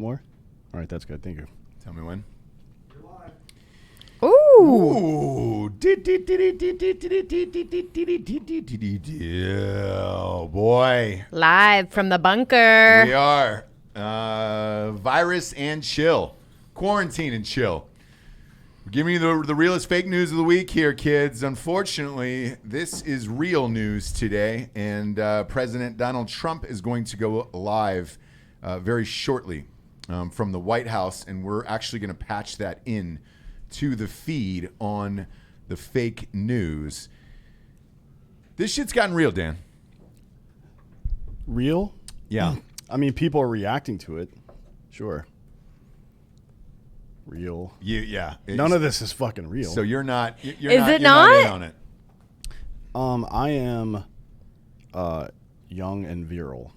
More? All right, that's good. Thank you. Tell me when. Ooh. Oh, boy. Live from the bunker. We are. Virus and chill. Quarantine and chill. Give me the realest fake news of the week here, kids. Unfortunately, this is real news today, and President Donald Trump is going to go live very shortly from the White House, and we're actually going to patch that in to the feed on the fake news. This shit's gotten real, Dan. Real? Yeah. I mean, people are reacting to it. Sure. Real. Yeah. None of this is fucking real. So you're not. You're Is not, it you're not in not? on it. I am young and virile.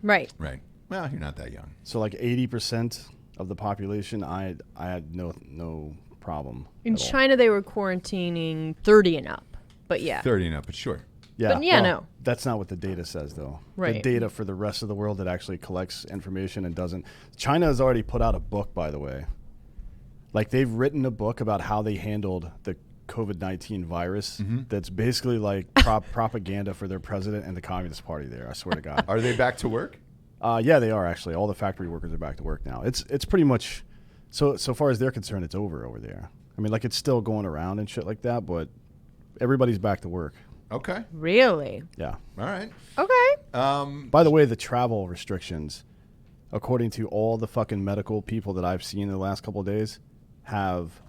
Right. Right. Well, you're not that young. So like 80% of the population, I had no problem. In at all. China, they were quarantining 30 and up. But yeah. 30 and up, but sure. Yeah, But yeah, no. That's not what the data says, though. Right. The data for the rest of the world that actually collects information and doesn't. China has already put out a book, by the way. Like, they've written a book about how they handled the COVID-19 virus. That's basically like propaganda for their president and the Communist Party there, I swear to God. Are they back to work? Yeah, they are, actually. All the factory workers are back to work now. It's pretty much, so far as they're concerned, it's over there. I mean, like, it's still going around and shit like that, but everybody's back to work. Okay. Really? Yeah. All right. Okay. By the way, the travel restrictions, according to all the fucking medical people that I've seen in the last couple of days, have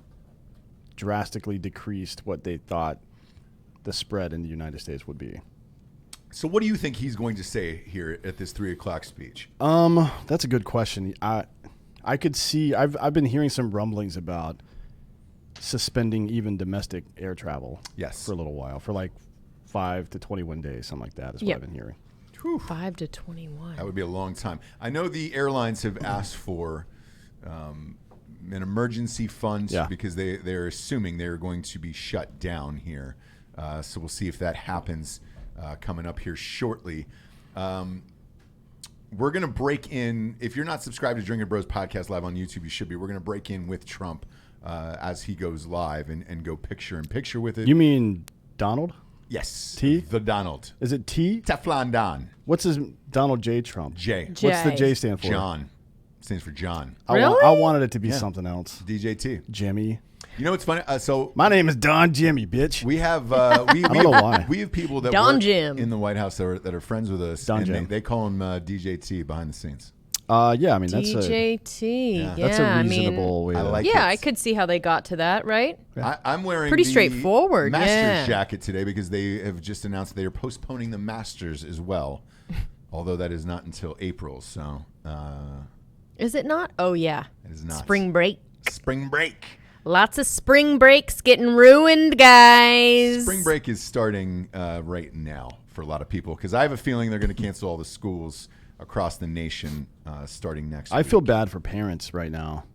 drastically decreased what they thought the spread in the United States would be. So what do you think he's going to say here at this 3 o'clock speech? That's a good question. I could see, I've been hearing some rumblings about suspending even domestic air travel. Yes. For a little while, for like 5 to 21 days, something like that is what I've been hearing. 5 to 21. That would be a long time. I know the airlines have asked for an emergency fund because they're assuming they're going to be shut down here. So we'll see if that happens coming up here shortly. We're going to break in. If you're not subscribed to Drinkin Bros podcast live on YouTube, you should be. We're going to break in with Trump as he goes live and go picture in picture with it. You mean Donald? Yes. T? The Donald. Is it T? Teflon Don. What's his Donald J. Trump? J. What's the J stand for? John. Stands for John. Really? I wanted it to be something else. DJT. Jimmy. You know what's funny? So My name is Don Jimmy, bitch. we have we don't know why. We have people that Don work Jim. in the White House that are friends with us. Don and Jim. They call him DJT behind the scenes. Yeah, I mean that's DJT. that's a reasonable way. I to, like Yeah, it. I could see how they got to that, right? I'm wearing Pretty the straightforward, Masters yeah. jacket today because they have just announced they are postponing the Masters as well, although that is not until April. So Is it not? Oh, yeah. it is not Spring break. Spring break. Lots of spring breaks getting ruined, guys. Spring break is starting right now for a lot of people because I have a feeling they're going to cancel all the schools across the nation starting next week. I feel bad for parents right now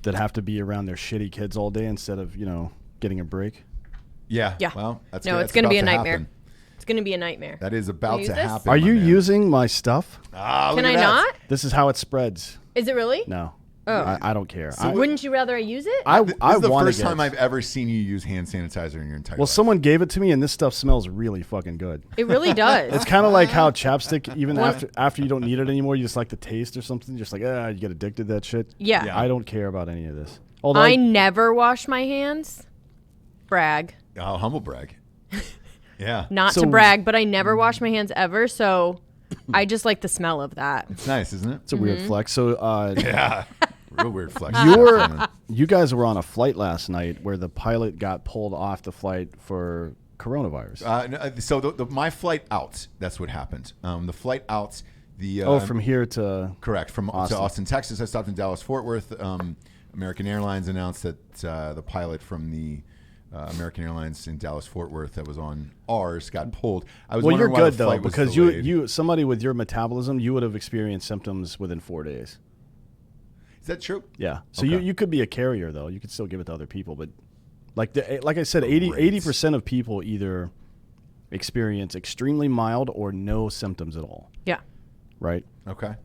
that have to be around their shitty kids all day instead of getting a break. Yeah. Yeah. Well, that's No, it's going to be a nightmare. It's going to be a nightmare. That is about Use to this? happen. Are my you man. using my stuff? Ah, Can look I at that. not? This is how it spreads. Is it really? No. Oh. I don't care. Wouldn't you rather I use it? I This is the want first to get time it. I've ever seen you use hand sanitizer in your entire Well, life. someone gave it to me, and this stuff smells really fucking good. It really does. It's kind of like how chapstick, even after you don't need it anymore, you just like the taste or something. Just like, you get addicted to that shit. Yeah. I don't care about any of this. Although I never wash my hands. Brag. Oh, humble brag. Yeah. Not So- to brag, but I never wash my hands ever, so I just like the smell of that. It's nice, isn't it? it's a weird flex. So Yeah. Real weird flex. you guys were on a flight last night where the pilot got pulled off the flight for coronavirus. So my flight out, that's what happened. The flight out, From here to correct, from Austin. to Austin, Texas. I stopped in Dallas, Fort Worth. American Airlines announced that the pilot from the American Airlines in Dallas, Fort Worth that was on ours got pulled. I was well, you're wondering why good the though flight was because delayed. you somebody with your metabolism, you would have experienced symptoms within 4 days. Is that true? Yeah. So Okay. you could be a carrier though. You could still give it to other people, but like I said, Great. 80% of people either experience extremely mild or no symptoms at all. Yeah. Right. Okay.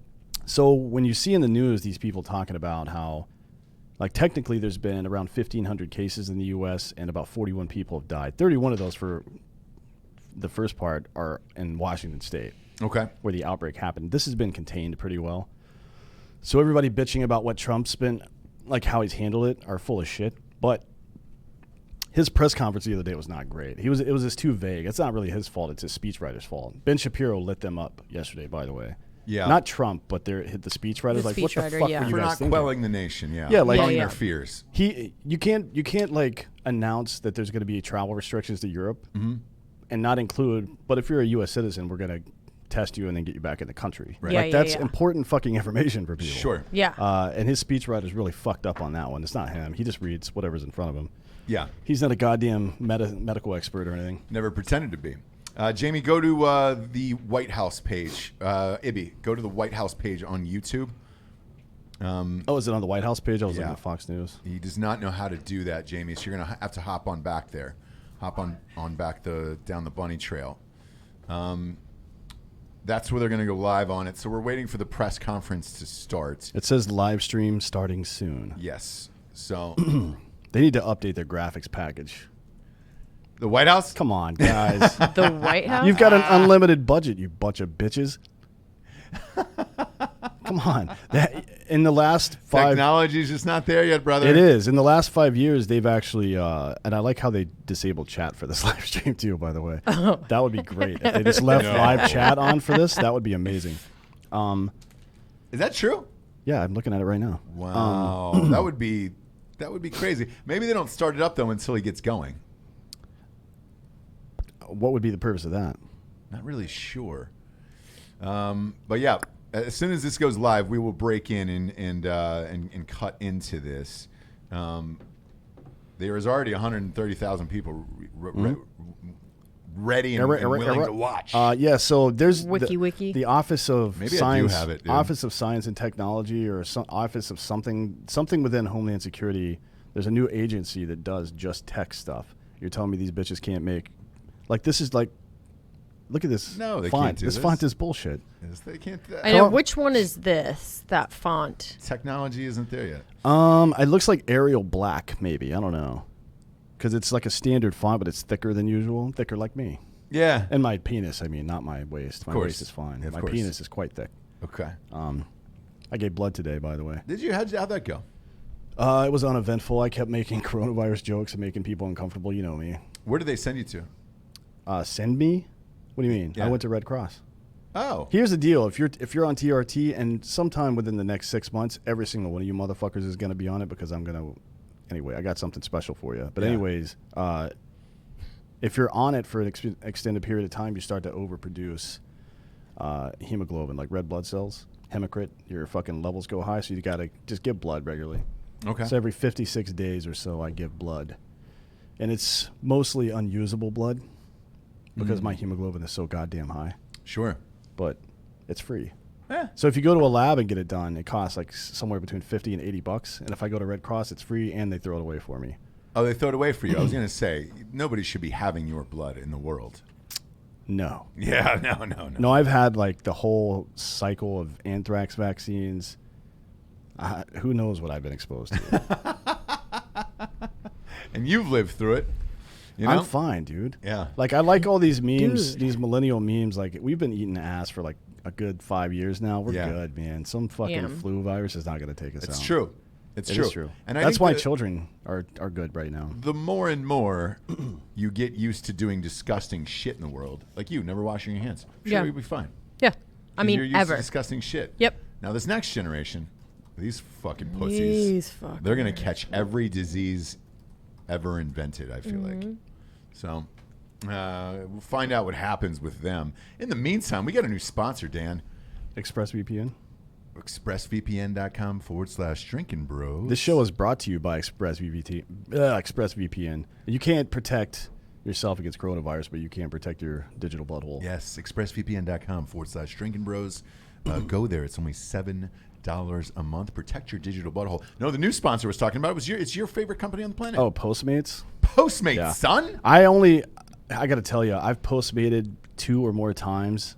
So when you see in the news these people talking about how, like, technically there's been around 1,500 cases in the U.S. and about 41 people have died. 31 of those, for the first part, are in Washington State. Okay. Where the outbreak happened. This has been contained pretty well. So everybody bitching about what Trump's been, like how he's handled it, are full of shit. But his press conference the other day was not great. It was just too vague. It's not really his fault. It's his speechwriter's fault. Ben Shapiro lit them up yesterday, by the way. Yeah. Not Trump, but the speechwriters. The Like, what the speechwriter, fuck yeah. were you For guys not thinking? quelling the nation, yeah. Yeah, like- Quelling Yeah, their yeah. fears. You can't like announce that there's going to be travel restrictions to Europe and not include. But if you're a U.S. citizen, we're going to test you and then get you back in the country. Right. Yeah, Like, yeah, that's yeah. important fucking information for people. Sure. Yeah. And his speechwriter's really fucked up on that one. It's not him. He just reads whatever's in front of him. Yeah. He's not a goddamn medical expert or anything. Never pretended to be. Jamie, go to the White House page. Ibby, go to the White House page on YouTube. Oh, is it on the White House page? I was Yeah. looking at Fox News. He does not know how to do that, Jamie. So you're gonna have to hop on back there, hop on back down the bunny trail. That's where they're gonna go live on it. So we're waiting for the press conference to start. It says live stream starting soon. Yes. So They need to update their graphics package. the White House. Come on, guys. The White House? You've got an unlimited budget, you bunch of bitches. Come on. In the last 5 Technology's just not there yet, brother. It is. In the last 5 years, they've actually, and I like how they disabled chat for this live stream too, by the way. That would be great. If they just left live chat on for this, that would be amazing. Is that true? Yeah, I'm looking at it right now. Wow. that would be crazy. Maybe they don't start it up though until he gets going. What would be the purpose of that? Not really sure. But yeah, as soon as this goes live, we will break in and cut into this. There is already 130,000 people ready and willing to watch. Yeah, so there's Wiki. the Office of Maybe I do Science, have it, dude. Office of Science and Technology, or some Office of something within Homeland Security. There's a new agency that does just tech stuff. You're telling me these bitches can't make, like, this is like, look at this. No, they font. can't do this this. font is bullshit. Yes, they can't. I know. Which one is this? That font? Technology isn't there yet. It looks like Arial Black, maybe. I don't know, because it's like a standard font, but it's thicker than usual. Thicker like me. Yeah. And my penis, I mean, not my waist. My course. waist is fine. Yeah, of my course. penis is quite thick. Okay. I gave blood today, by the way. Did you? How'd that go? It was uneventful. I kept making coronavirus jokes and making people uncomfortable. You know me. Where did they send you to? Send me? What do you mean? Yeah. I went to Red Cross. Oh. Here's the deal. If you're on TRT, and sometime within the next 6 months, every single one of you motherfuckers is going to be on it, because I'm going to. Anyway, I got something special for you. But Yeah. anyways, if you're on it for an extended period of time, you start to overproduce hemoglobin, like red blood cells, hematocrit. Your fucking levels go high, so you got to just give blood regularly. Okay. So every 56 days or so, I give blood. And it's mostly unusable blood because my hemoglobin is so goddamn high. Sure. But it's free. Yeah. So if you go to a lab and get it done, it costs like somewhere between $50 and $80. And if I go to Red Cross, it's free, and they throw it away for me. Oh, they throw it away for you. I was going to say, nobody should be having your blood in the world. No. Yeah, no. No, I've had like the whole cycle of anthrax vaccines. Who knows what I've been exposed to? And you've lived through it. You know? I'm fine, dude. Yeah. Like, I like all these memes, Dude. these millennial memes. Like, we've been eating ass for like a good 5 years now. We're Yeah. good, man. Some fucking Yeah. flu virus is not going to take us out. It's true. It's It true. is true. And I that's think why that children are good right now. the more and more you get used to doing disgusting shit in the world, like you, never washing your hands, sure, Yeah. you'll be fine. Yeah. I 'Cause mean, you're used ever. to disgusting shit. Yep. Now this next generation, these fucking pussies, These fuckers. they're gonna catch every disease ever invented. I feel Mm-hmm. like. So we'll find out what happens with them. In the meantime, we got a new sponsor, Dan. ExpressVPN. ExpressVPN.com/Drinkin Bros. This show is brought to you by ExpressVPN. You can't protect yourself against coronavirus, but you can protect your digital butthole. Yes, expressvpn.com/Drinkin Bros. Go there. It's only $7 a month. Protect your digital butthole. No, the new sponsor was talking about it's your favorite company on the planet. Oh, Postmates? Postmates, Yeah. son. I got to tell you, I've Postmated 2 or more times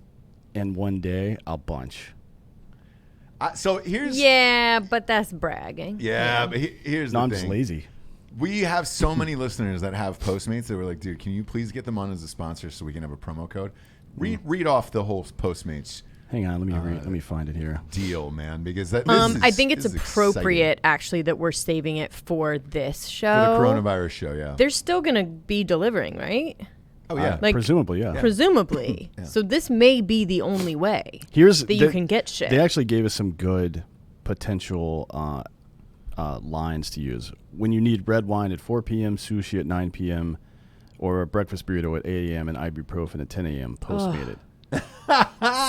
in one day, a bunch. So here's Yeah, but that's bragging. yeah, but here's No, the I'm thing. just lazy. We have so many listeners that have Postmates that were like, dude, can you please get them on as a sponsor so we can have a promo code? Read off the whole Postmates Hang on, let me find it here. deal, man, because this I think is it's appropriate actually that we're saving it for this show. for the coronavirus show. Yeah. They're still gonna be delivering, right? Oh yeah. Like- Presumably, yeah. Presumably. So this may be the only way Here's that you can get shit. They actually gave us some good potential lines to use. When you need red wine at 4 p.m., sushi at 9 p.m., or a breakfast burrito at 8 a.m. and ibuprofen at 10 a.m., Postmate it.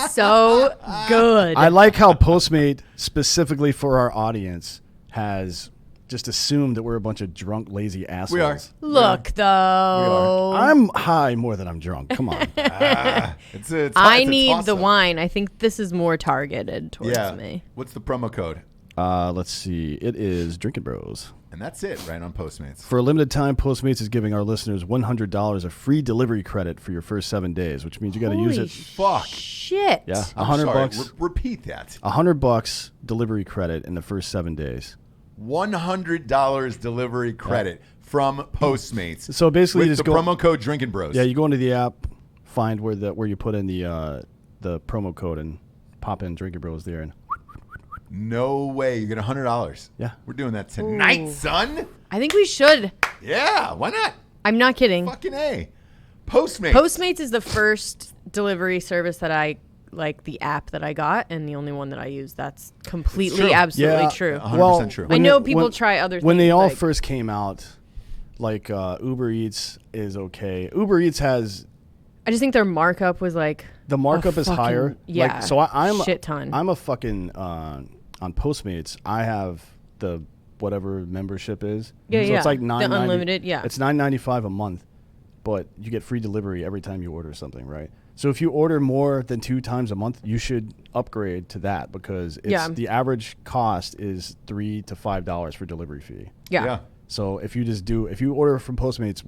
So good. I like how Postmate, specifically for our audience, has just assumed that we're a bunch of drunk, lazy assholes. We are. Look, though. I'm high more than I'm drunk. Come on. It's I a need the toss-up. wine. I think this is more targeted towards Yeah. me. What's the promo code? Let's see. It is Drinkin Bros. And that's it, right on Postmates. For a limited time, Postmates is giving our listeners $100 of free delivery credit for your first 7 days, which means you got to use Holy it. Fuck. Shit. Yeah, I'm $100 sorry, bucks. repeat that. $100 delivery credit in the first 7 days. $100 delivery credit from Postmates. So basically, with you just the go. promo code Drinkin Bros. Yeah, you go into the app, find where you put in the promo code, and pop in Drinkin Bros there, and No way. You get $100. Yeah. We're doing that tonight, Ooh. son. I think we should. Yeah. Why not? I'm not kidding. Fucking A. Postmates. Postmates is the first delivery service that I like, the app that I got, and the only one that I use. That's completely, true. absolutely Yeah, true. 100% true. I know people try other When things, they all like- first came out, like Uber Eats is okay. Uber Eats has I just think their markup was like the markup is fucking- higher. yeah, Like, so I'm shit ton. I'm a fucking on Postmates. I have the whatever membership is. Yeah, so yeah. it's like The $9.90 unlimited, yeah. It's $9.95 a month, but you get free delivery every time you order something, right? So if you order more than 2 times a month, you should upgrade to that because it's the average cost is $3 to $5 for delivery fee. yeah. So if you order from Postmates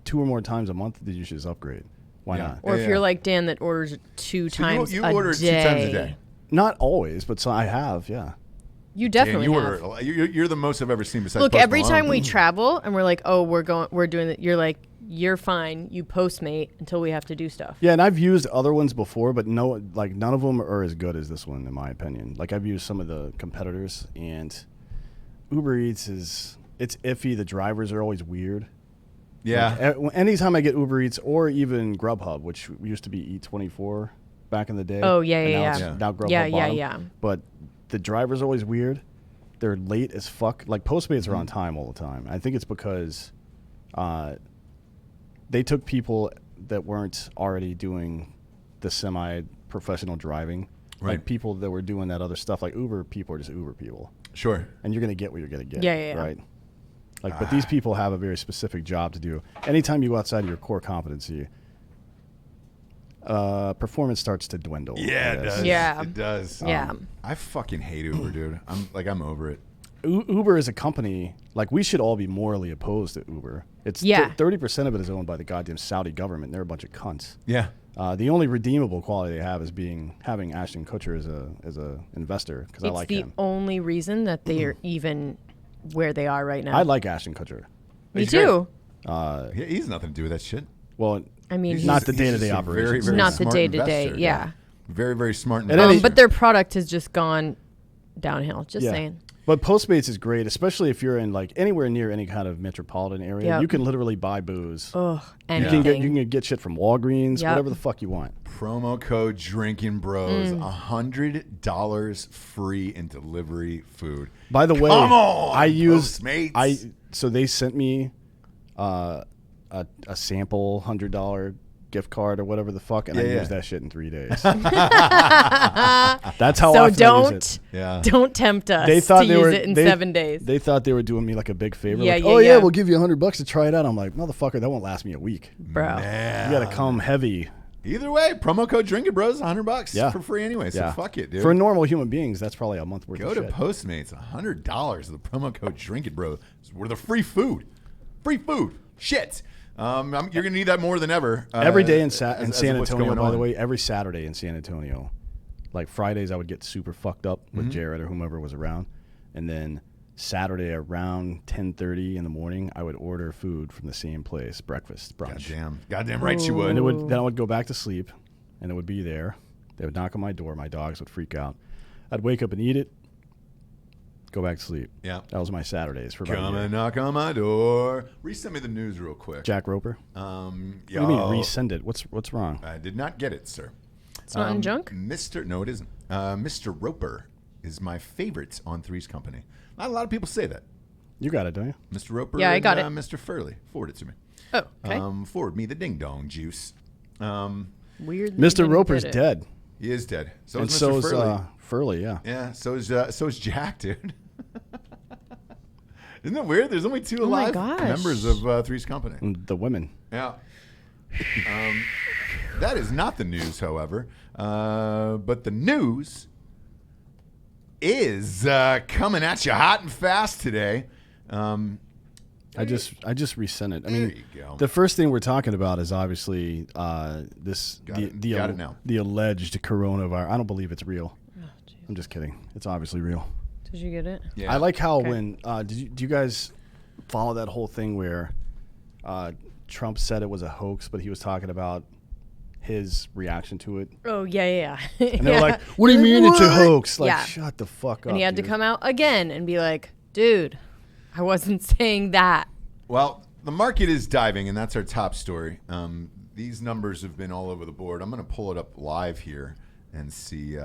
2 or more times a month, then you should just upgrade. Why not? Or if Yeah. you're like Dan that orders 2 times you a order day. 2 times a day. Not always, but so I have, yeah. You Dan, definitely you have. order. You're the most I've ever seen besides Look, Post every Malone. time we travel and we're like, oh, we're doing it. You're like, you're fine. You Postmate until we have to do stuff. Yeah, and I've used other ones before, but none of them are as good as this one, in my opinion. Like I've used some of the competitors, and Uber Eats it's iffy. The drivers are always weird. Yeah. Like, anytime I get Uber Eats or even Grubhub, which used to be Eat24 back in the day. Oh, yeah, and yeah, now yeah. it's- Now Grubhub Yeah, bought 'em. yeah. But the driver's always weird. They're late as fuck. Like Postmates are on time all the time. I think it's because they took people that weren't already doing the semi-professional driving. Right. Like people that were doing that other stuff. Like Uber people are just Uber people. Sure. And you're going to get what you're going to get. Yeah, yeah, yeah. Right? Like, but these people have a very specific job to do. Anytime you go outside of your core competency, performance starts to dwindle. Yeah, I it guess. does. Yeah. It does. Yeah. I fucking hate Uber, dude. I'm over it. Uber is a company, like we should all be morally opposed to Uber. It's Yeah. 30% of it is owned by the goddamn Saudi government. They're a bunch of cunts. Yeah. The only redeemable quality they have is having Ashton Kutcher as a investor because I It's like the him. only reason that they're even where they are right now. I like Ashton Kutcher. Me He's too. He has nothing to do with that shit. Well, I mean, He's not just- the he's day-to-day just a operations. Very, very Not the smart day-to-day, investor, yeah. Very, very smart And investor. but their product has just gone downhill. Just yeah. saying. But Postmates is great, especially if you're in like anywhere near any kind of metropolitan area. Yep. You can literally buy booze. Ugh, You anything. can get shit from Walgreens, Yep. whatever the fuck you want. Promo code Drinkin Bros. $100 free in delivery food. By the way, Come on, I use Postmates. so they sent me a sample $100 gift card or whatever the fuck, and I Yeah. used that shit in 3 days. That's how So often I use don't it. Yeah. don't tempt us They thought to they use were it in they- 7 days. They thought they were doing me like a big favor. Yeah, like, yeah, oh yeah. we'll give you $100 to try it out. I'm like, motherfucker, that won't last me a week. Bro. Man. You got to come heavy. Either way, promo code Drinkin Bros. $100 Yeah. for free anyway. So Yeah. fuck it, dude. For normal human beings, that's probably a month worth Go of to shit. Postmates, $100 with the promo code Drinkin Bros. We're the free food. Free food. Shit. You're gonna need that more than ever. Every day in as San of what's Antonio, going by the on. way, every Saturday in San Antonio. Like Fridays, I would get super fucked up with Jared or whomever was around, and then Saturday around 10:30 in the morning, I would order food from the same place, breakfast, brunch. Goddamn right you would. And then I would go back to sleep, and it would be there. They would knock on my door. My dogs would freak out. I'd wake up and eat it, go back to sleep. Yeah. That was my Saturdays for about Come a year. and knock on my door. Resend me the news real quick. Jack Roper? What What do you mean resend it? What's wrong? I did not get it, sir. It's not in junk? No, it isn't. Mr. Roper is my favorite on Three's Company. Not a lot of people say that. You got it, don't you? Mr. Roper Yeah, I got and, it. Mr. Furley. Forward it to me. Oh, okay. Forward me the ding dong juice. Weird. Mr. Roper's dead. He is dead. So And is Mr. so is Furley. Furley, yeah. Yeah, so is Jack, dude. Isn't that weird? There's only 2 Oh my alive gosh. members of Three's Company. And the women. Yeah. That is not the news, however. But the news is coming at you hot and fast today. I just resent it. I There mean, you go. the first thing we're talking about is obviously this Got it now. the alleged coronavirus. I don't believe it's real. Oh, geez. I'm just kidding. It's obviously real. Did you get it? Yeah. I like how Okay. when do you guys follow that whole thing where Trump said it was a hoax, but he was talking about his reaction to it, Oh, yeah. and they were like, "What do you mean it's a hoax?" Like, Yeah. shut the fuck up. And he had to dude. come out again and be like, dude, I wasn't saying that. Well, the market is diving, and that's our top story. These numbers have been all over the board. I'm going to pull it up live here and see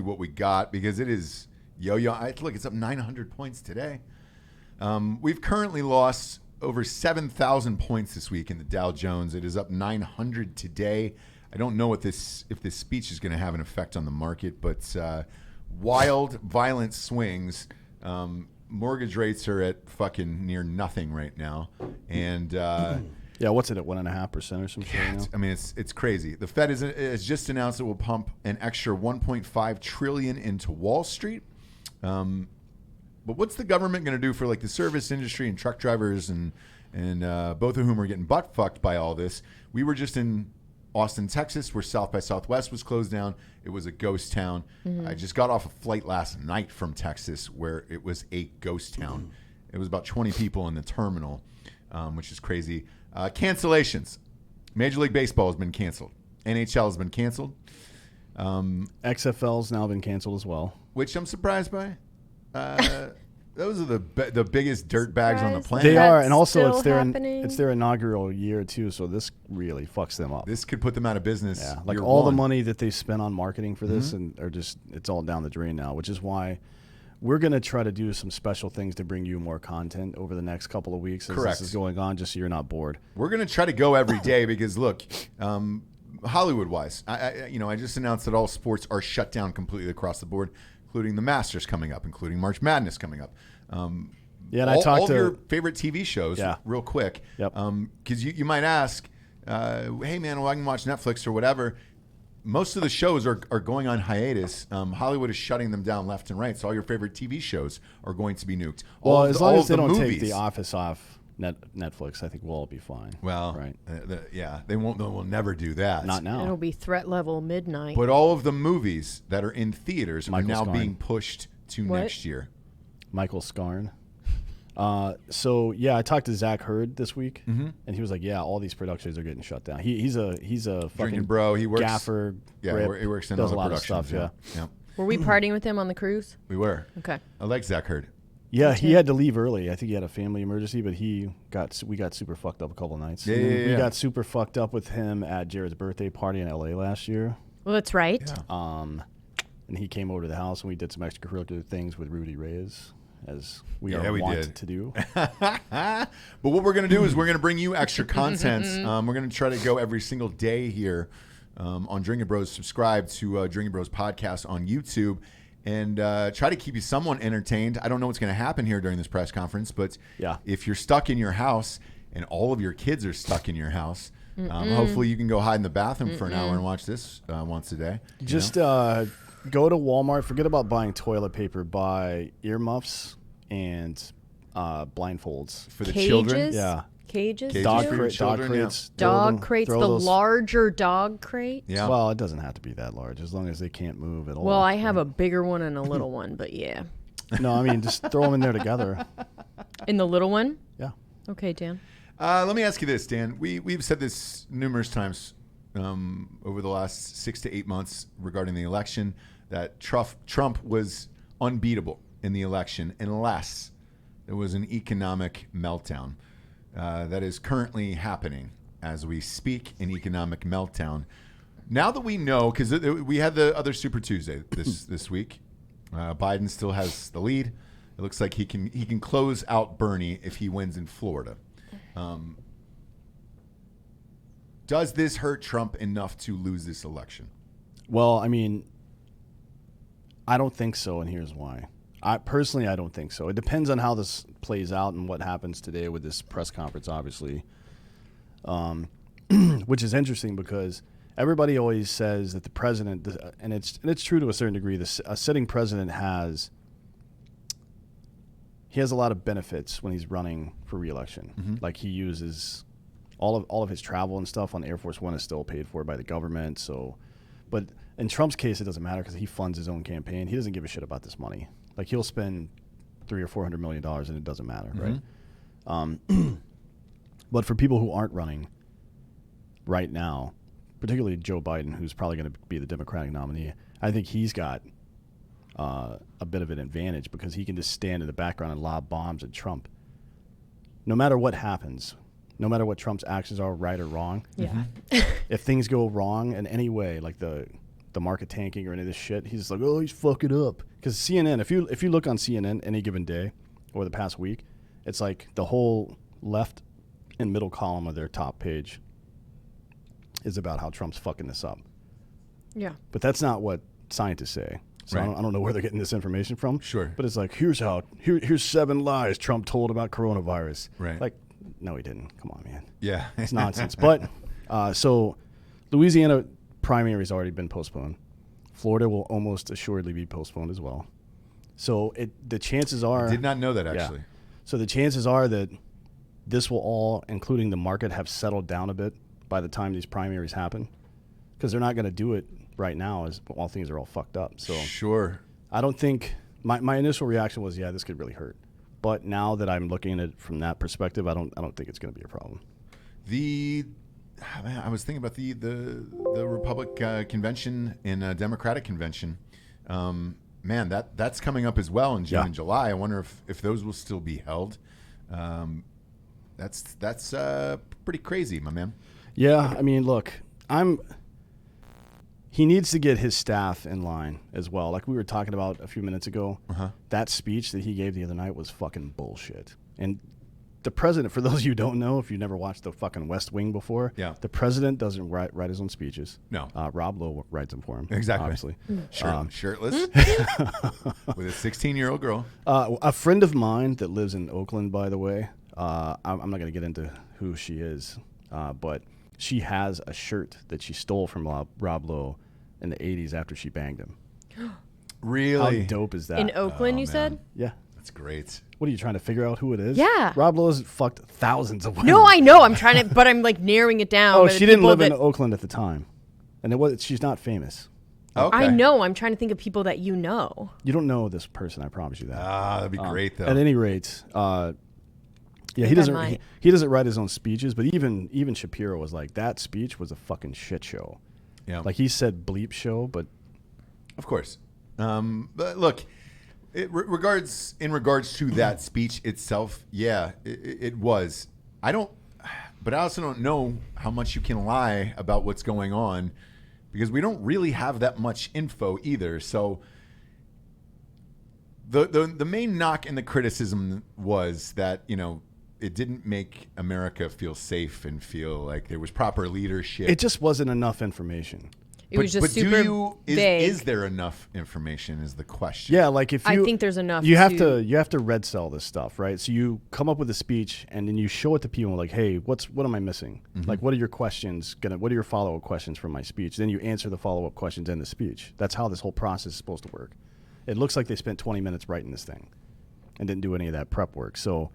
what we got, because it is yo-yo. Look, it's up 900 points today. We've currently lost over 7,000 points this week in the Dow Jones. It is up 900 today. I don't know if this speech is going to have an effect on the market, but wild, violent swings. Mortgage rates are at fucking near nothing right now, and Yeah, what's it at 1.5% or some shit? Right now? I mean, it's crazy. The Fed has just announced it will pump an extra 1.5 trillion into Wall Street. But what's the government going to do for like the service industry and truck drivers and both of whom are getting butt fucked by all this? We were just in Austin, Texas, where South by Southwest was closed down. It was a ghost town. I just got off a flight last night from Texas where it was a ghost town. It was about 20 people in the terminal, which is crazy. Cancellations. Major League Baseball has been canceled. NHL has been canceled, XFL's now been canceled as well. which I'm surprised by. Those are the biggest dirt bags on the Surprised planet. They That's are, and also still happening? it's their inaugural year too. So this really fucks them up. This could put them out of business. Yeah, like year all the one. money that they spent on marketing for this, and are just it's all down the drain now. Which is why we're gonna try to do some special things to bring you more content over the next couple of weeks as Correct. this is going on, just so you're not bored. We're gonna try to go every day because look, Hollywood-wise, I just announced that all sports are shut down completely across the board, including the Masters coming up, including March Madness coming up. Yeah, and all, I talked all to of your favorite TV shows, Yeah. real quick. Yep. Because you might ask, hey man, well I can watch Netflix or whatever. Most of the shows are going on hiatus. Hollywood is shutting them down left and right, so all your favorite TV shows are going to be nuked. well, All as of long all as of they the don't movies, take The Office off Netflix, I think we'll all be fine. Well, right? they won't. They will never do that. Not now. It'll be threat level midnight. But all of the movies that are in theaters Michael are now Scarn. being pushed to What? next year. Michael Scarn. So yeah, I talked to Zach Hurd this week, and he was like, "Yeah, all these productions are getting shut down." He's a fucking Drinkin Bro. He works. gaffer. Yeah, grip, he works in does all a lot the of stuff. Yeah. productions, yeah. Were we partying with him on the cruise? We were. Okay. I like Zach Hurd. Yeah, he had to leave early. I think he had a family emergency, but we got super fucked up a couple nights. Yeah, And then yeah, we yeah. got super fucked up with him at Jared's birthday party in LA last year. Well, that's right. Yeah. And he came over to the house and we did some extracurricular things with Rudy Reyes, as we Yeah, are we wont did. to do. But what we're going to do is we're going to bring you extra content. We're going to try to go every single day here on Drinkin Bros. Subscribe to Drinkin Bros podcast on YouTube and try to keep you somewhat entertained. I don't know what's going to happen here during this press conference, but Yeah. if you're stuck in your house and all of your kids are stuck in your house, hopefully you can go hide in the bathroom for an hour and watch this once a day. you Just know? go to Walmart. Forget about buying toilet paper. Buy earmuffs and blindfolds. For the Cages? children. Yeah. cages. Cages Dog, for your dog children, yeah. crates. Dog crates, the larger dog crate. Yeah. Well, it doesn't have to be that large as long as they can't move at all. Well, I have a bigger one and a little one, but yeah. No, I mean, just throw them in there together. In the little one? Yeah. Okay, Dan. Let me ask you this, Dan. We've said this numerous times over the last 6 to 8 months regarding the election, that Trump was unbeatable in the election unless there was an economic meltdown. That is currently happening as we speak, an economic meltdown. Now that we know, because we had the other Super Tuesday this week, Biden still has the lead. It looks like he can close out Bernie if he wins in Florida. Does this hurt Trump enough to lose this election? Well, I mean, I don't think so, and here's why. I don't think so. It depends on how this plays out and what happens today with this press conference, obviously, which is interesting because everybody always says that the president, and it's true to a certain degree, a sitting president has a lot of benefits when he's running for re-election. Mm-hmm. Like he uses all of his travel and stuff on Air Force One is still paid for by the government. So, but in Trump's case, it doesn't matter because he funds his own campaign. He doesn't give a shit about this money. Like he'll spend $300 or $400 million and it doesn't matter, Mm-hmm. right? But for people who aren't running right now, particularly Joe Biden, who's probably going to be the Democratic nominee, I think he's got a bit of an advantage because he can just stand in the background and lob bombs at Trump. No matter what happens, no matter what Trump's actions are, right or wrong, Yeah. if things go wrong in any way, like the market tanking or any of this shit, he's like, oh, he's fucking up. Because CNN, if you look on CNN any given day or the past week, it's like the whole left and middle column of their top page is about how Trump's fucking this up. Yeah. But that's not what scientists say. So Right. I don't know where they're getting this information from. Sure. But it's like, here's 7 lies Trump told about coronavirus. Right. Like, no, he didn't. Come on, man. Yeah. It's nonsense. But so Louisiana primary has already been postponed. Florida will almost assuredly be postponed as well. So the chances are. Did not know that, Yeah. actually. So the chances are that this will all, including the market, have settled down a bit by the time these primaries happen. Because they're not going to do it right now as while things are all fucked up. So Sure. I don't think my initial reaction was, yeah, this could really hurt. But now that I'm looking at it from that perspective, I don't think it's going to be a problem. I was thinking about the Republic convention and Democratic convention. Man, that's coming up as well in June and July. I wonder if those will still be held. That's pretty crazy, my man. Yeah, I mean, look, he needs to get his staff in line as well. Like we were talking about a few minutes ago, that speech that he gave the other night was fucking bullshit. And the president, for those of you who don't know, if you never watched the fucking West Wing before, the president doesn't write his own speeches. No. Rob Lowe writes them for him. Exactly. Obviously. Shirtless with a 16-year-old girl. A friend of mine that lives in Oakland, by the way, I'm not going to get into who she is, but she has a shirt that she stole from Rob Lowe in the 80s after she banged him. Really? How dope is that? In Oakland, you man. said? Yeah. That's great. What are you trying to figure out who it is? Yeah. Rob Lowe has fucked thousands of women. No, I know. I'm trying to, but I'm like narrowing it down. Oh, by the she didn't people live in that- Oakland at the time. And she's not famous. Okay. I know. I'm trying to think of people that you know. You don't know this person, I promise you that. That'd be great, though. At any rate, yeah, he think I doesn't might. he doesn't write his own speeches, but even Shapiro was like, that speech was a fucking shit show. Yeah. Like he said bleep show, but Of course. But look, in regards to that speech itself, yeah, it was. But I also don't know how much you can lie about what's going on because we don't really have that much info either. So the main knock and the criticism was that, it didn't make America feel safe and feel like there was proper leadership. it just wasn't enough information. It was just super vague. Is there enough information is the question. Yeah, like if you I think there's enough You have to- you have to red sell this stuff, right? So you come up with a speech and then you show it to people like, "Hey, what am I missing? Like what are your questions what are your follow-up questions from my speech?" Then you answer the follow-up questions in the speech. That's how this whole process is supposed to work. It looks like they spent 20 minutes writing this thing and didn't do any of that prep work. So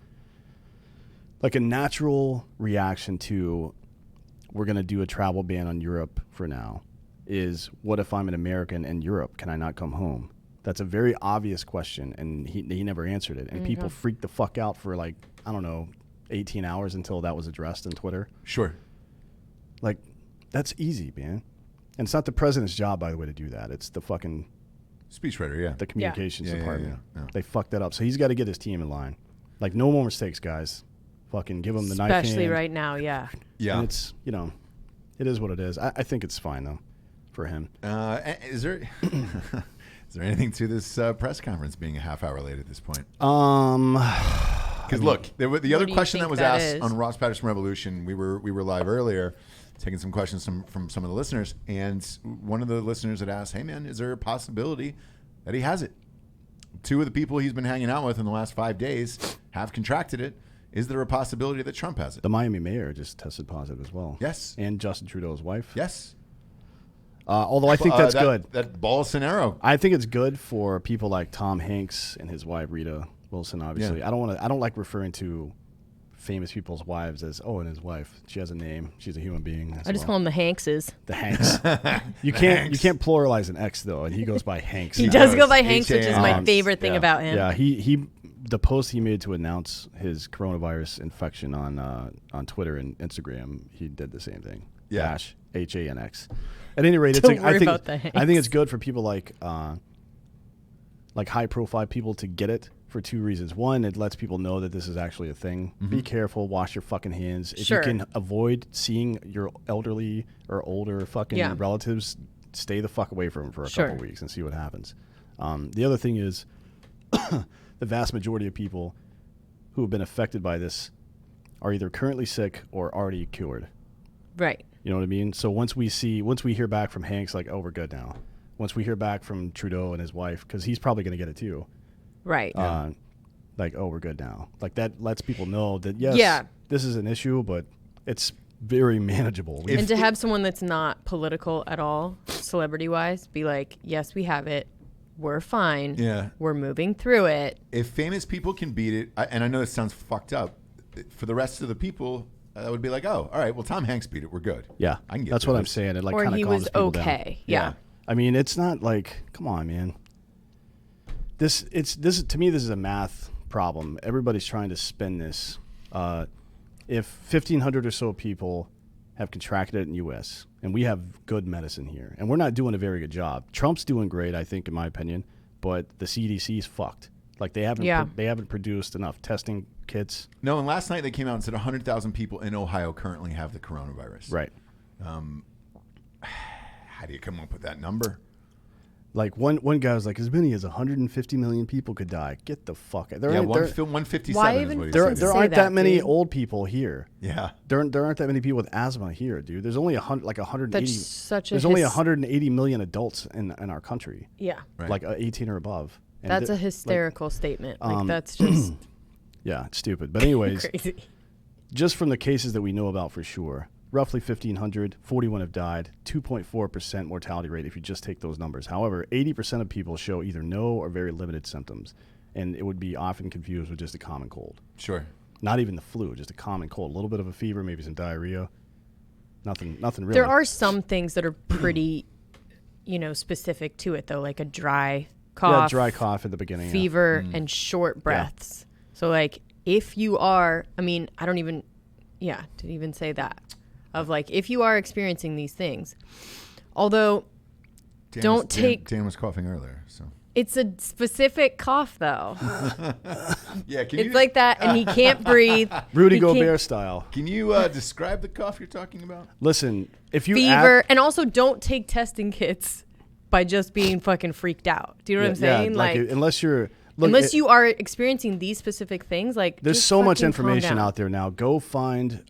like a natural reaction to we're going to do a travel ban on Europe for now is what if I'm an American in Europe? Can I not come home? That's a very obvious question, and he never answered it. And people freaked the fuck out for like, I don't know, 18 hours until that was addressed on Twitter. Sure. Like, that's easy, man. And it's not the president's job, by the way, to do that. It's the fucking speechwriter, yeah. The communications department. Yeah. They fucked that up. So he's got to get his team in line. Like, no more mistakes, guys. Fucking give him the knife hand. Especially right now, yeah. Yeah. And it's, you know, it is what it is. I think it's fine, though, for him. Is there is there anything to this press conference being a half hour late at this point? Because look, the other question that was asked on Ross Patterson Revolution, we were live earlier, taking some questions from some of the listeners, and one of the listeners had asked, "Hey man, is there a possibility that he has it? 2 of the people he's been hanging out with in the last 5 days have contracted it. Is there a possibility that Trump has it?" The Miami mayor just tested positive as well. Yes. And Justin Trudeau's wife. Yes. Although I think that's good. That Bolsonaro. I think it's good for people like Tom Hanks and his wife Rita Wilson. Obviously, Yeah. I don't like referring to famous people's wives as and his wife. She has a name. She's a human being. I just call him the Hankses. The Hanks. You can't pluralize an X though, and he goes by Hanks. He does go by Hanks, which is my favorite thing about him. Yeah, he the post he made to announce his coronavirus infection on Twitter and Instagram, he did the same thing. Yeah. Dash HANX. At any rate, I think it's good for people like high profile people to get it for 2 reasons. One, it lets people know that this is actually a thing. Be careful, wash your fucking hands. If you can avoid seeing your elderly or older fucking relatives, stay the fuck away from them for a couple weeks and see what happens. The other thing is the vast majority of people who have been affected by this are either currently sick or already cured. Right. You know what I mean? So once we hear back from Hanks, like, we're good now. Once we hear back from Trudeau and his wife, because he's probably going to get it too. Right. We're good now. Like, that lets people know that, yes, this is an issue, but it's very manageable. And to have someone that's not political at all, celebrity-wise, be like, yes, we have it. We're fine. Yeah. We're moving through it. If famous people can beat it, and I know this sounds fucked up, for the rest of the people, that would be like, oh, all right, well, Tom Hanks beat it. We're good. Yeah. I can get That's what I'm saying. It like kind of calms people down. Or he was okay. Yeah. I mean, it's not like, come on, man. This to me, this is a math problem. Everybody's trying to spin this. If 1,500 or so people have contracted it in the U.S., and we have good medicine here, and we're not doing a very good job. Trump's doing great, I think, in my opinion, but the CDC's fucked. Like, they haven't produced enough testing kits. No, and last night they came out and said 100,000 people in Ohio currently have the coronavirus. Right. How do you come up with that number? Like, one guy was like, as many as 150 million people could die. Get the fuck out. 157 Why is what he there said. there aren't that many old people here. Yeah. There aren't that many people with asthma here, dude. There's only 180. That's such a there's only 180 million adults in our country. Yeah. Right. Like 18 or above. And That's a hysterical statement. Like, that's just yeah, it's stupid. But anyways, crazy. Just from the cases that we know about for sure, roughly 1,500, 41 have died, 2.4% mortality rate if you just take those numbers. However, 80% of people show either no or very limited symptoms, and it would be often confused with just a common cold. Sure. Not even the flu, just a common cold. A little bit of a fever, maybe some diarrhea. Nothing really. There are some things that are pretty, specific to it, though, like a dry cough. Yeah, dry cough at the beginning. Fever and short breaths. So, like, if you are, didn't even say that. Of, like, if you are experiencing these things, although Dan was coughing earlier, so. It's a specific cough, though. Yeah, it's like that, and he can't breathe. Rudy Gobert style. Can you describe the cough you're talking about? Listen, if you fever, and also don't take testing kits by just being fucking freaked out. Do you know what I'm saying? Yeah, like unless you are experiencing these specific things, like there's so much information out there now. Go find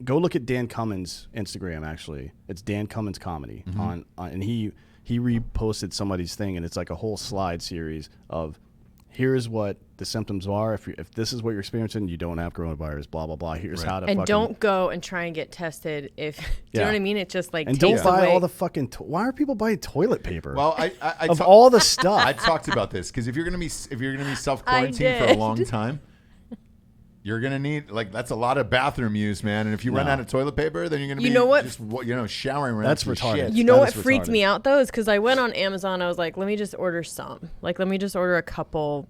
go look at Dan Cummins' Instagram. Actually, it's Dan Cummins Comedy on and he reposted somebody's thing, and it's like a whole slide series of here's what the symptoms are. If this is what you're experiencing, you don't have coronavirus. Blah blah blah. Here's how to and don't go and try and get tested. If do you know what I mean? It just like and takes don't buy away. all the fucking. Why are people buying toilet paper? Well, all the stuff. I talked about this because if you're gonna be self quarantined for a long time, You're gonna need that's a lot of bathroom use, man. And if you run out of toilet paper, then you're gonna be just showering around. That's retarded. Shit. You know what freaked me out though is because I went on Amazon. I was like, let me just order some. Like, let me just order a couple,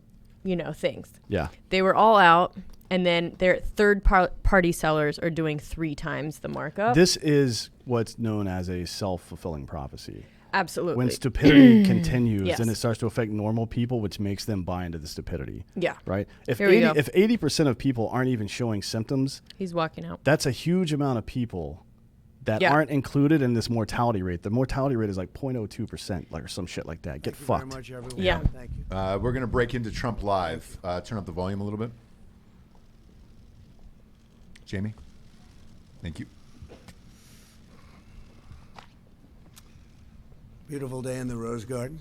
things. Yeah. They were all out, and then their third-party sellers are doing 3 times the markup. This is what's known as a self-fulfilling prophecy. Absolutely. When stupidity continues, Yes. then it starts to affect normal people, which makes them buy into the stupidity. Yeah. Right? If Here we go. 80% of people aren't even showing symptoms, He's walking out. that's a huge amount of people that Yeah. aren't included in this mortality rate. The mortality rate is like 0.02%, or some shit like that. Get fucked. Thank you very much, everyone. Yeah. Thank you. We're gonna break into Trump Live. Turn up the volume a little bit. Jamie, thank you. Beautiful day in the Rose Garden.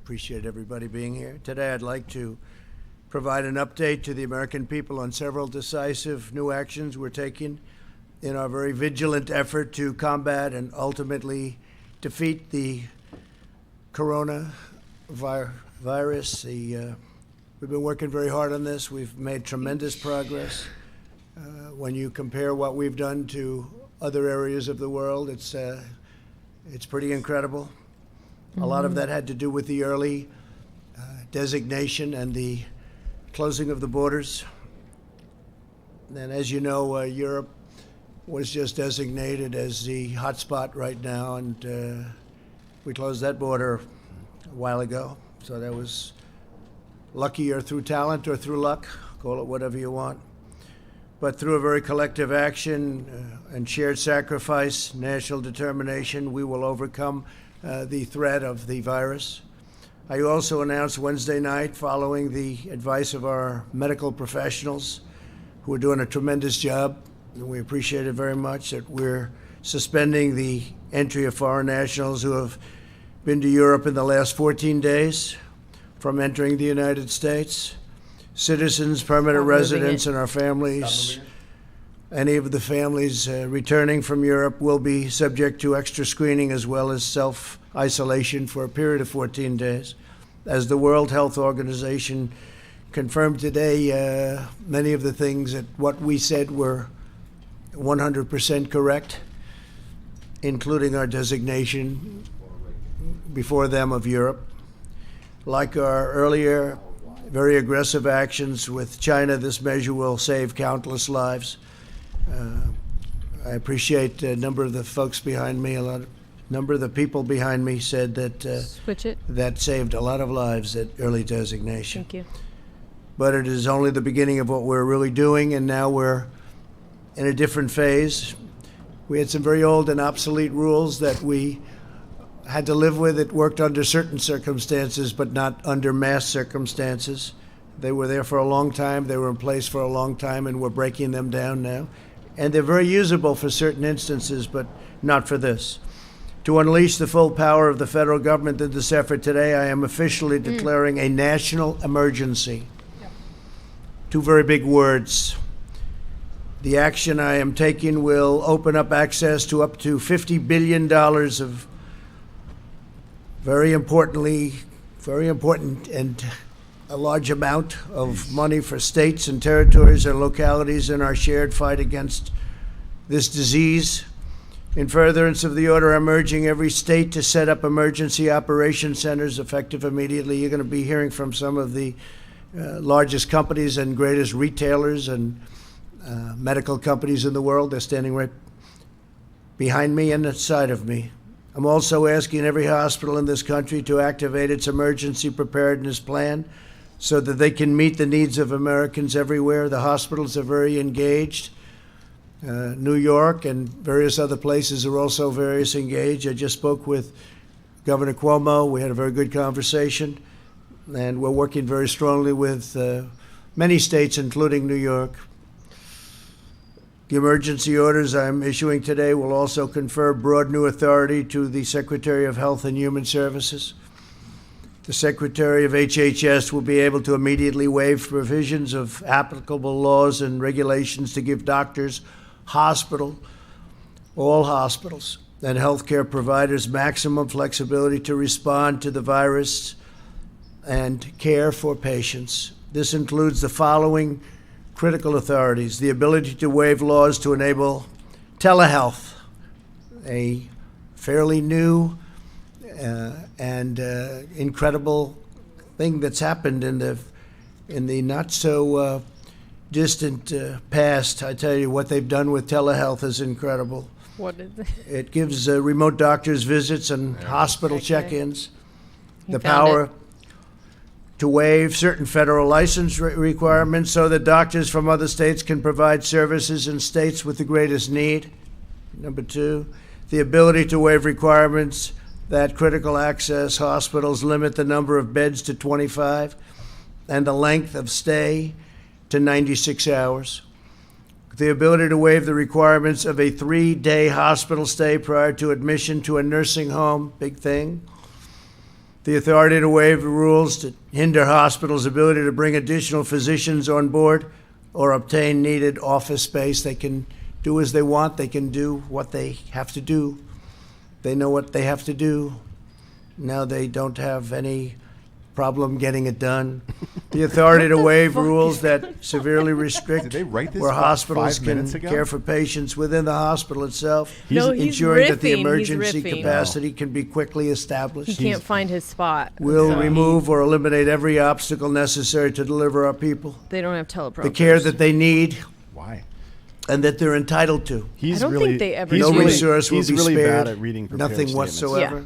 Appreciate everybody being here. Today I'd like to provide an update to the American people on several decisive new actions we're taking in our very vigilant effort to combat and ultimately defeat the coronavirus. We've been working very hard on this. We've made tremendous progress. When you compare what we've done to other areas of the world, it's pretty incredible. A lot of that had to do with the early designation and the closing of the borders. And as you know, Europe was just designated as the hotspot right now, and we closed that border a while ago. So that was lucky, or through talent, or through luck, call it whatever you want. But through a very collective action and shared sacrifice, national determination, we will overcome the threat of the virus. I also announced Wednesday night, following the advice of our medical professionals, who are doing a tremendous job, and we appreciate it very much, that we're suspending the entry of foreign nationals who have been to Europe in the last 14 days from entering the United States. Citizens, permanent residents, and our families, any of the families returning from Europe will be subject to extra screening as well as self-isolation for a period of 14 days. As the World Health Organization confirmed today, many of the things that what we said were 100% correct, including our designation before them of Europe. Like our earlier very aggressive actions with China, this measure will save countless lives. I appreciate a number of the folks behind me. Number of the people behind me said that Switch it. that saved a lot of lives, that early designation. Thank you. But it is only the beginning of what we're really doing, and now we're in a different phase. We had some very old and obsolete rules that we had to live with. It worked under certain circumstances, but not under mass circumstances. They were there for a long time. They were in place for a long time, and we're breaking them down now. And they're very usable for certain instances, but not for this. To unleash the full power of the federal government in this effort today, I am officially declaring a national emergency. Two very big words. The action I am taking will open up access to up to $50 billion of very important and a large amount of money for states and territories and localities in our shared fight against this disease. In furtherance of the order, I'm urging every state to set up emergency operation centers effective immediately. You're going to be hearing from some of the largest companies and greatest retailers and medical companies in the world. They're standing right behind me and inside of me. I'm also asking every hospital in this country to activate its emergency preparedness plan so that they can meet the needs of Americans everywhere. The hospitals are very engaged. New York and various other places are also very engaged. I just spoke with Governor Cuomo. We had a very good conversation, and we're working very strongly with many states, including New York. The emergency orders I'm issuing today will also confer broad new authority to the Secretary of Health and Human Services. The Secretary of HHS will be able to immediately waive provisions of applicable laws and regulations to give doctors, all hospitals, and healthcare providers maximum flexibility to respond to the virus and care for patients. This includes the following critical authorities the ability to waive laws to enable telehealth, a fairly new and incredible thing that's happened in the not so distant past. I tell you, what they've done with telehealth is incredible. What is it? It gives remote doctors visits and hospital check-ins. The found power it. to waive certain federal license requirements so that doctors from other states can provide services in states with the greatest need. Number two, the ability to waive requirements that critical access hospitals limit the number of beds to 25 and the length of stay to 96 hours. The ability to waive the requirements of a 3-day hospital stay prior to admission to a nursing home, big thing. The authority to waive the rules to hinder hospitals' ability to bring additional physicians on board or obtain needed office space. They can do as they want. They can do what they have to do. They know what they have to do. Now they don't have any problem getting it done. The authority to waive rules that severely restrict Did they write this where about hospitals 5 can minutes ago? care for patients within the hospital itself, No, he's ensuring that the riffing, he's emergency riffing. capacity can be quickly established. He can't find his spot. Will So remove or eliminate every obstacle necessary to deliver our people They don't have teleprompters. the care that they need Why? and that they're entitled to. He's I don't really, think they ever he's No do. really, resource will he's be really spared. bad at reading prepared Nothing statements. whatsoever. Yeah.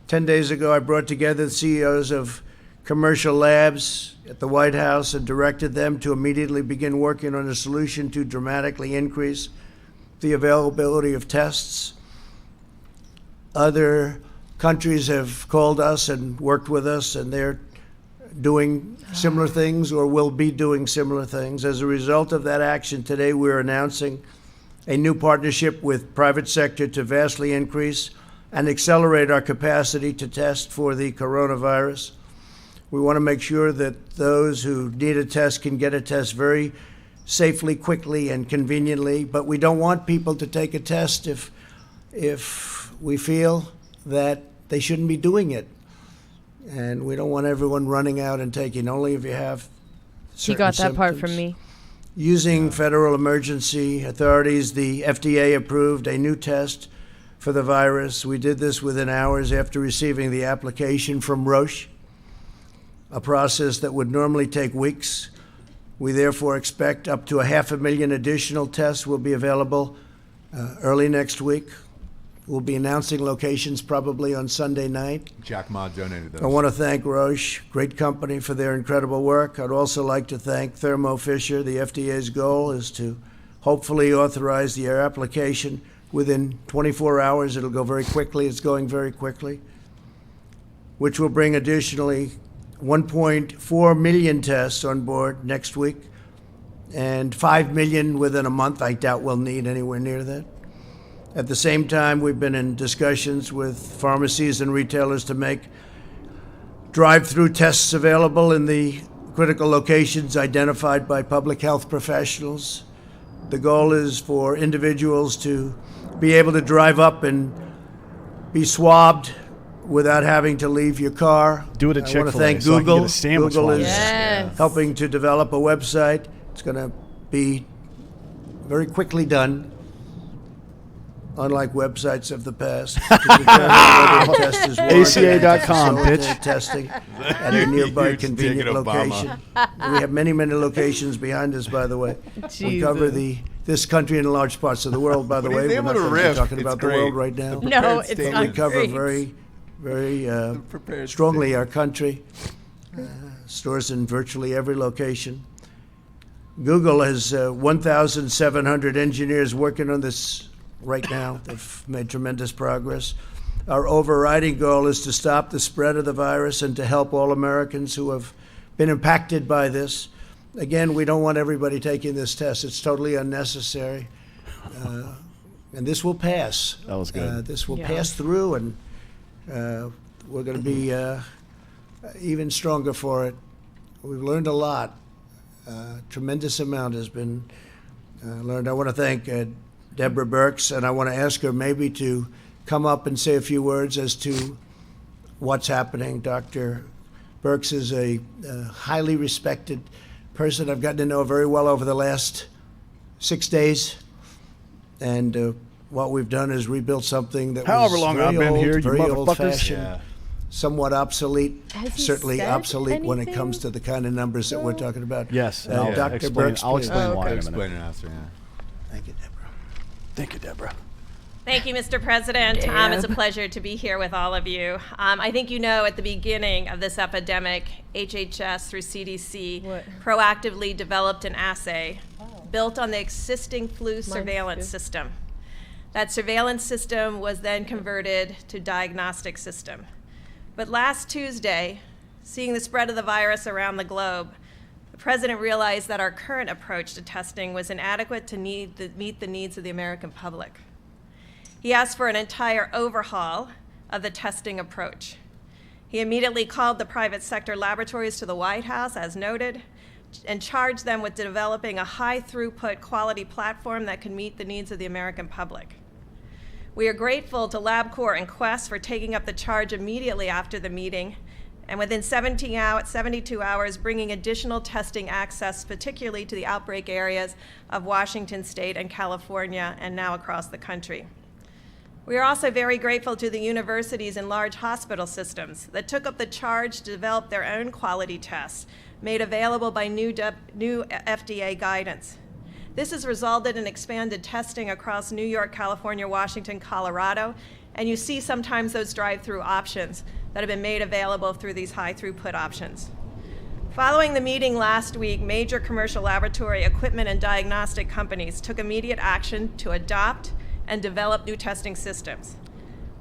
10 days ago, I brought together the CEOs of commercial labs at the White House and directed them to immediately begin working on a solution to dramatically increase the availability of tests. Other countries have called us and worked with us, and they're doing similar things or will be doing similar things. As a result of that action, today we're announcing a new partnership with private sector to vastly increase and accelerate our capacity to test for the coronavirus. We want to make sure that those who need a test can get a test very safely, quickly, and conveniently, but we don't want people to take a test if we feel that they shouldn't be doing it. And we don't want everyone running out and taking, only if you have certain He got that part from symptoms. me. Using federal emergency authorities, the FDA approved a new test for the virus. We did this within hours after receiving the application from Roche, a process that would normally take weeks. We therefore expect up to 500,000 additional tests will be available early next week. We'll be announcing locations probably on Sunday night. Jack Ma donated those. I want to thank Roche, great company, for their incredible work. I'd also like to thank Thermo Fisher. The FDA's goal is to hopefully authorize the application within 24 hours. It'll go very quickly. It's going very quickly, which will bring additionally 1.4 million tests on board next week and 5 million within a month. I doubt we'll need anywhere near that. At the same time, we've been in discussions with pharmacies and retailers to make drive-through tests available in the critical locations identified by public health professionals. The goal is for individuals to be able to drive up and be swabbed without having to leave your car. Do it at I want to Chick-fil-A thank so I can Google. get a sandwich Google while is I'm there. Yes. helping to develop a website. It's going to be very quickly done, unlike websites of the past, to determine whether a test is warranted. ACA.com, Facilitate bitch. testing at a nearby Huge convenient dig at Obama. location. We have many, many locations behind us, by the way. We cover this country and large parts of the world, by the When way. he's We're able not to going to be riff, talking it's about great. the world right now. The No, prepared it's statement. not We cover great. very, very Prepared strongly statement. our country. Stores in virtually every location. Google has 1,700 engineers working on this right now. They've made tremendous progress. Our overriding goal is to stop the spread of the virus and to help all Americans who have been impacted by this. Again, we don't want everybody taking this test. It's totally unnecessary. And this will pass. That was good. This will Yeah. pass through, and we're going to be even stronger for it. We've learned a lot. Tremendous amount has been learned. I want to thank Deborah Birx, and I want to ask her maybe to come up and say a few words as to what's happening. Dr. Birx is a highly respected person I've gotten to know very well over the last 6 days. And what we've done is rebuilt something that However was long very I've been old, here, you very motherfuckers. old-fashioned, Yeah. somewhat obsolete, Has he certainly said obsolete when it anything? comes to the kind of numbers that we're talking about. Yes, and I'll Dr. explain. Brooks, I'll please. explain Oh, why okay. in a minute. Explain it after, yeah. Thank you, Deborah. Thank you, Deborah. Thank you, Mr. President. It's a Deb. pleasure to be here with all of you. I think you know at the beginning of this epidemic, HHS through CDC What? proactively developed an assay built on the existing flu surveillance good. system. That surveillance system was then converted to diagnostic system. But last Tuesday, seeing the spread of the virus around the globe, the President realized that our current approach to testing was inadequate to meet the needs of the American public. He asked for an entire overhaul of the testing approach. He immediately called the private sector laboratories to the White House, as noted, and charged them with developing a high-throughput quality platform that can meet the needs of the American public. We are grateful to LabCorp and Quest for taking up the charge immediately after the meeting, and within 72 hours, bringing additional testing access, particularly to the outbreak areas of Washington State and California, and now across the country. We are also very grateful to the universities and large hospital systems that took up the charge to develop their own quality tests, made available by new FDA guidance. This has resulted in expanded testing across New York, California, Washington, Colorado, and you see sometimes those drive-through options that have been made available through these high-throughput options. Following the meeting last week, major commercial laboratory equipment and diagnostic companies took immediate action to adopt and develop new testing systems.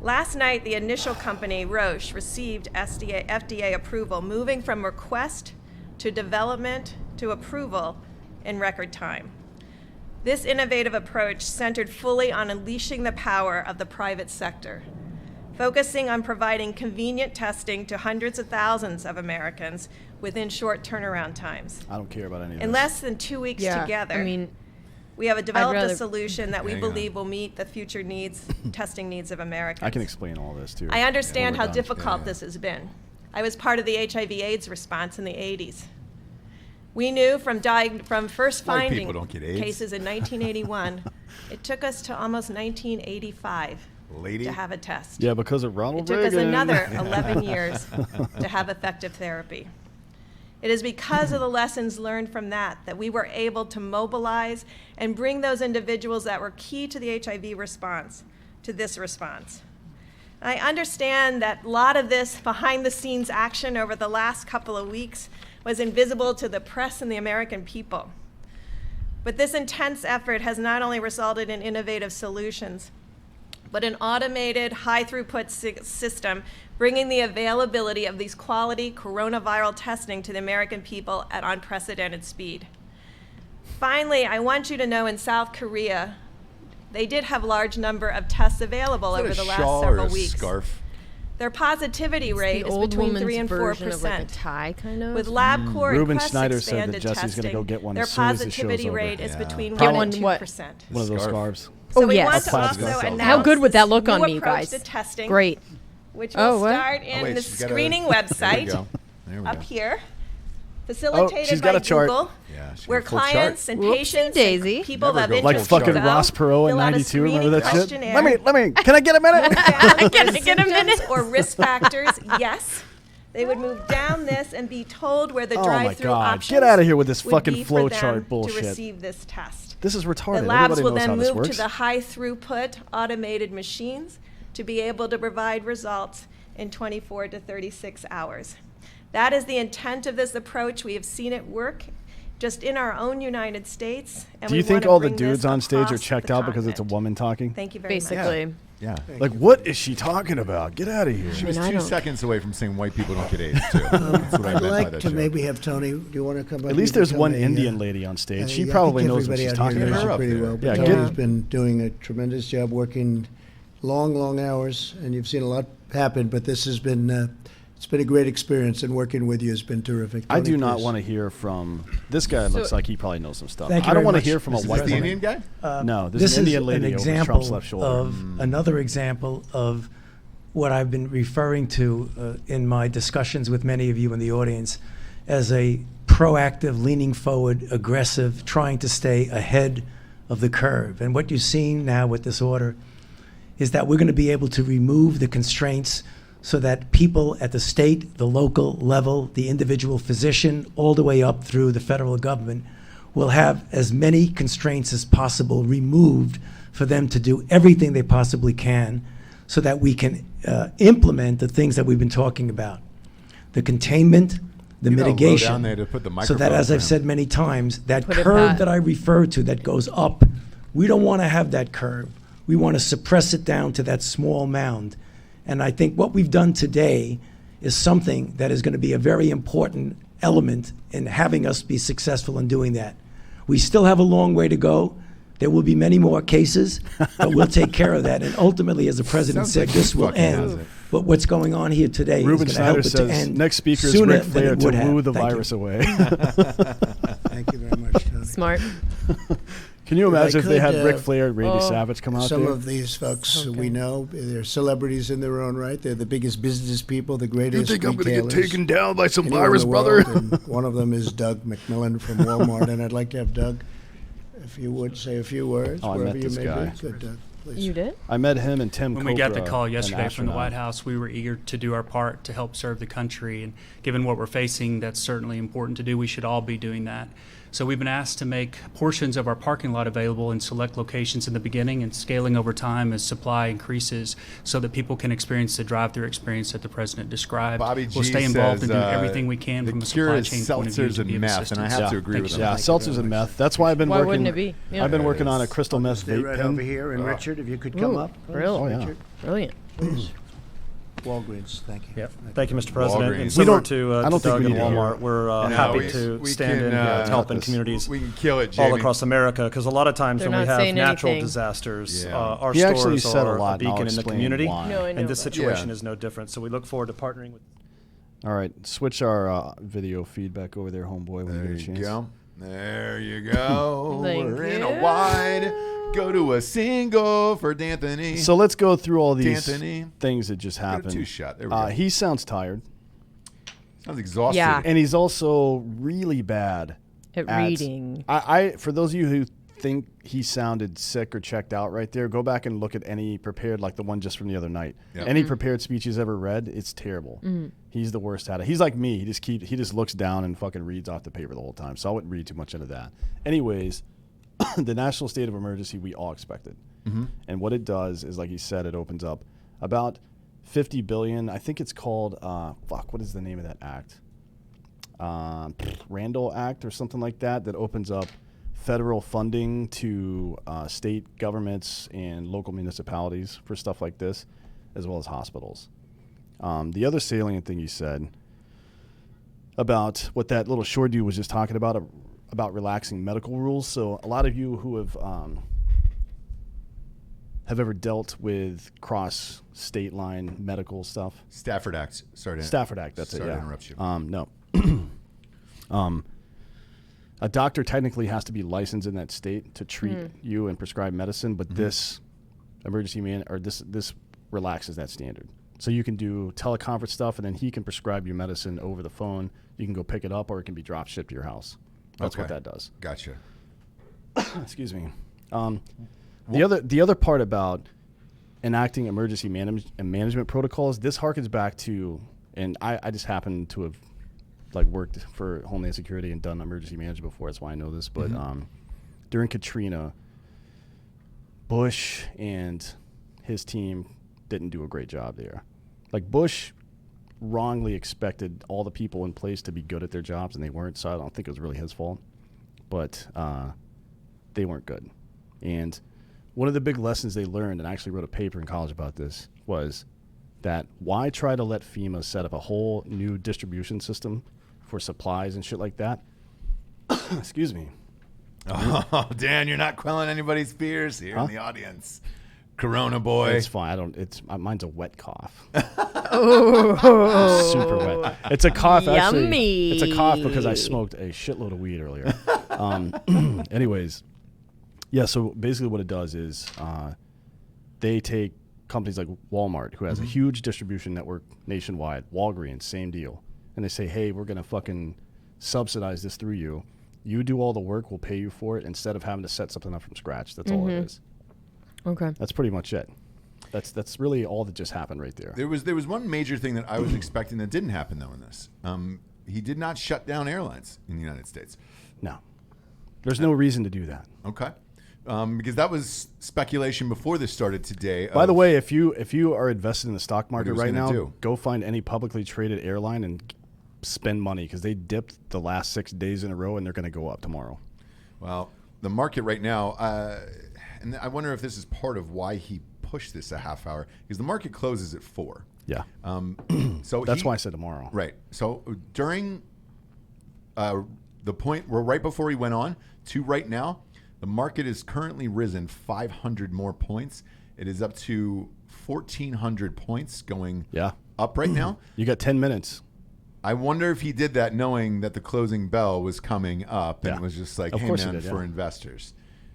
Last night, the initial company, Roche, received FDA approval, moving from request to development to approval in record time. This innovative approach centered fully on unleashing the power of the private sector, focusing on providing convenient testing to hundreds of thousands of Americans within short turnaround times. I don't care about any of this. In less than 2 weeks together, I mean, we have developed rather- a solution that we Hang on. believe will meet the future needs, testing needs of Americans. I can explain all this too. I understand when how we're done. difficult Yeah. this has been. I was part of the HIV/AIDS response in the 80s. We knew from first White finding people don't get AIDS. cases in 1981, it took us to almost 1985 Lady? to have a test. Yeah, because of It Ronald took Reagan. us another 11 years to have effective therapy. It is because of the lessons learned from that we were able to mobilize and bring those individuals that were key to the HIV response to this response. I understand that a lot of this behind-the-scenes action over the last couple of weeks was invisible to the press and the American people. But this intense effort has not only resulted in innovative solutions, but an automated, high-throughput system bringing the availability of these quality coronavirus testing to the American people at unprecedented speed. Finally, I want you to know in South Korea, they did have a large number of tests available Is that over a the last shawl or several a weeks. scarf? Their positivity rate the is old between woman's 3 and 4%. version of like a tie, kind of. With LabCorp and Ruben Quest Schneider said that expanded Jesse's gonna testing, go get one their as soon as the show's positivity over. rate is Yeah. between Get 1 one and what? 2%. One of those Scarf. scarves. So Oh, we yes. want to Plaid's also gonna sell. announce How good would that look this on new me, approach guys? to testing, Great. which will Oh, what? start in wait, the she's got a- screening There we website go. There we up go. here, facilitated she's by got a chart. Google, Yeah, she's got where a full chart. clients and Whoopsie patients daisy. and people Never of go interest Like full fucking chart. Ross Perot in fill out a '92. Remember screening that shit? questionnaire. Let me. Can I get a minute? Found Can I with get a minute? symptoms or risk factors, yes. They would move down this and be told where the Oh my drive-through God. options Get outta here with this would fucking be for them flowchart bullshit. to receive this test. This is The retarded. labs Everybody will knows how then this move works. to the high-throughput automated machines to be able to provide results in 24 to 36 hours. That is the intent of this approach. We have seen it work just in our own United States. And Do we you think wanna all the bring this dudes on stage are across checked the out because it's a continent. woman talking? Thank you very much. Basically. Yeah. Like, what is she talking about? Get out of here. She was I 2 don't- seconds away from saying white people don't get AIDS, too. That's what I I'd meant by like that to joke. maybe have Tony. Do you want to come up? At least there's one Tony, Indian lady on stage. She I probably think knows what everybody she's out talking here knows Get her you up pretty there. well. But Yeah, Tony's get- been doing a tremendous job, working long hours, and you've seen a lot happen. But this has been it's been a great experience, and working with you has been terrific. I Tony, do not please. want to hear from this guy. Looks like he probably knows some stuff. Thank you I don't very want to much, hear from a Mr. white Is the woman. Indian guy? No, there's This an is Indian lady an over example Trump's left shoulder. of another example of what I've been referring to in my discussions with many of you in the audience as a proactive, leaning forward, aggressive, trying to stay ahead of the curve. And what you're seeing now with this order is that we're going to be able to remove the constraints so that people at the state, the local level, the individual physician, all the way up through the federal government, will have as many constraints as possible removed for them to do everything they possibly can so that we can implement the things that we've been talking about. The containment, the You gotta low mitigation. down there to put the So microphone that, as I've down. said many times, that Put it curve back. that I refer to that goes up, we don't want to have that curve. We want to suppress it down to that small mound. And I think what we've done today is something that is going to be a very important element in having us be successful in doing that. We still have a long way to go. There will be many more cases, but we'll take care of that. And ultimately, as the president Sounds said, like this he will fucking has end. it. But what's going on here today Ruben is going to help Snyder it to says end next speaker is sooner Ric than Flair it to would have. woo the Thank you. virus away. Thank you very much, Tony. Smart. Can you If I imagine if they could, had Ric Flair and Randy oh, Savage come out Some there? of these folks Okay. we know, they're celebrities in their own right. They're the biggest business people, the greatest retailers down by some anywhere in the world, and one of them is Doug McMillan from Walmart, and I'd like to have Doug, if you would, say a few words, Oh, I wherever met you this may guy. be. Good, Doug, please. You did? I met him and Tim When we got the Kopra, call an yesterday from the astronaut. White House, we were eager to do our part to help serve the country. And given what we're facing, that's certainly important to do. We should all be doing that. So we've been asked to make portions of our parking lot available in select locations in the beginning and scaling over time as supply increases so that people can experience the drive-through experience that the president described. Bobby G We'll stay involved says, and do everything we can the from a cure supply is chain point of view seltzers to be and of meth, and I assistance. have to agree with him. Yeah, seltzers and meth. That's why I've been Why working. wouldn't it be? Yeah. I've been There it working on a is. crystal meth Stay vape right pen. over here, and Richard, if you could come Ooh, up. real. Oh, yeah. Richard, Brilliant. please. Walgreens, thank you. Yep. Thank you, Mr. President. Walgreens. And We similar don't- to, I don't think Doug we and need to hear Walmart, it. we're No, happy we to stand can, in to help in this. communities We can kill it, all Jamie. across America, because a lot of times They're when we not have saying natural anything. disasters, Yeah. our He actually stores said a are lot, a and I'll beacon in the explain community. why. No, I know. And this that. situation Yeah. is no different. So we look forward to partnering with. All right, switch our video feedback over there, homeboy, when There you get a you chance. go. There you go. Thank We're in a you. wide. Go to a single for D'Anthony. So let's go through all these D'Anthony. things that just Get a happened. two-shot. There we go. He sounds tired, Sounds exhausted. Yeah. and he's also really bad At reading. I for those of you who think he sounded sick or checked out right there, go back and look at any prepared, like the one just from the other night. Yep. Any prepared speech he's ever read, it's terrible. He's the worst at it. He's like me. He just looks down and fucking reads off the paper the whole time. So I wouldn't read too much into that. Anyways, the national state of emergency we all expected. And what it does is, like he said, it opens up about $50 billion. I think it's called what is the name of that act? Randall Act or something like that. That opens up federal funding to state governments and local municipalities for stuff like this, as well as hospitals. The other salient thing he said about what that little short dude was just talking about relaxing medical rules. So a lot of you who have ever dealt with cross state line medical stuff. Stafford Act. Sorry to Stafford Act, that's sorry it. to Yeah. interrupt you. No. A doctor technically has to be licensed in that state to treat you and prescribe medicine, but this this relaxes that standard. So you can do teleconference stuff, and then he can prescribe you medicine over the phone. You can go pick it up, or it can be drop shipped to your house. That's what Okay. that does. Gotcha. Excuse me. The other part about enacting emergency management protocols, this harkens back to, and I just happen to have worked for Homeland Security and done emergency management before. That's why I know this. But during Katrina, Bush and his team didn't do a great job there. Bush wrongly expected all the people in place to be good at their jobs, and they weren't. So I don't think it was really his fault. But they weren't good. And one of the big lessons they learned, and I actually wrote a paper in college about this, was that why try to let FEMA set up a whole new distribution system for supplies and shit like that? Excuse me. Oh, Dan, you're not quelling anybody's fears here in the audience. Corona boy. It's fine. Mine's a wet cough. Super wet. It's a cough, actually. Yummy. It's a cough because I smoked a shitload of weed earlier. Anyways, yeah, so basically what it does is they take companies like Walmart, who has a huge distribution network nationwide, Walgreens, same deal, and they say, hey, we're going to fucking subsidize this through you. You do all the work, we'll pay you for it instead of having to set something up from scratch. That's all it is. Okay. That's pretty much it. That's really all that just happened right there. There was one major thing that I was expecting that didn't happen though in this. He did not shut down airlines in the United States. No. There's no reason to do that. Okay. Because that was speculation before this started today. By the way, if you are invested in the stock market was right gonna now, do. go find any publicly traded airline and spend money because they dipped the last 6 days in a row and they're going to go up tomorrow. Well, the market right now, and I wonder if this is part of why he pushed this a half hour, because the market closes at 4. Yeah. So That's why I said tomorrow. Right. So during the point where right before he went on to right now, the market is currently risen 500 more points. It is up to 1,400 points going up right now. You got 10 minutes. I wonder if he did that knowing that the closing bell was coming up and it was just like, Of hey, course he man, did, for investors.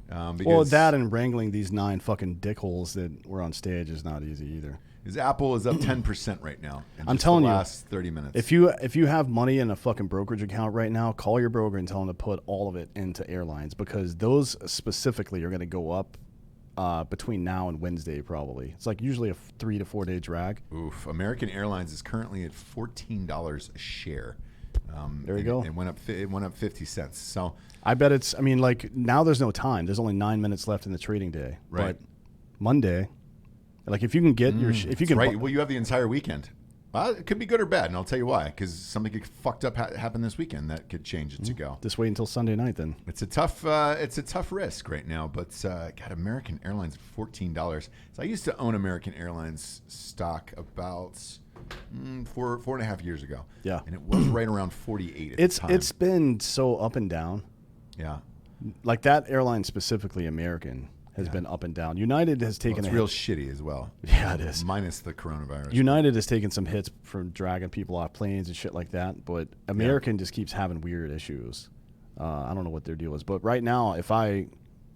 Well, Because that and wrangling these 9 fucking dickholes that were on stage is not easy either. his Apple is up 10% right now. In I'm just telling the you, last 30 minutes. If you have money in a fucking brokerage account right now, call your broker and tell them to put all of it into airlines because those specifically are going to go up between now and Wednesday probably. It's like usually a 3 to 4 day drag. Oof. American Airlines is currently at $14 a share. There you go. It went up 50 cents. So I bet it's. I mean, like now there's no time. There's only 9 minutes left in the trading day. Right. But Monday, like if you can get your, if you can, right. Well, you have the entire weekend. Well, it could be good or bad, and I'll tell you why. Because something fucked up happened this weekend that could change it to go. Just wait until Sunday night then. It's a tough risk right now. But God, American Airlines $14. So I used to own American Airlines stock about 4.5 years ago. Yeah. And it was right around 48 at the time. It's been so up and down. Yeah. Like that airline specifically, American, has been up and down. United has taken It's a real hit. shitty as well. Yeah, it is. Minus the coronavirus. United has taken some hits from dragging people off planes and shit like that, but American just keeps having weird issues. I don't know what their deal is, but right now, if I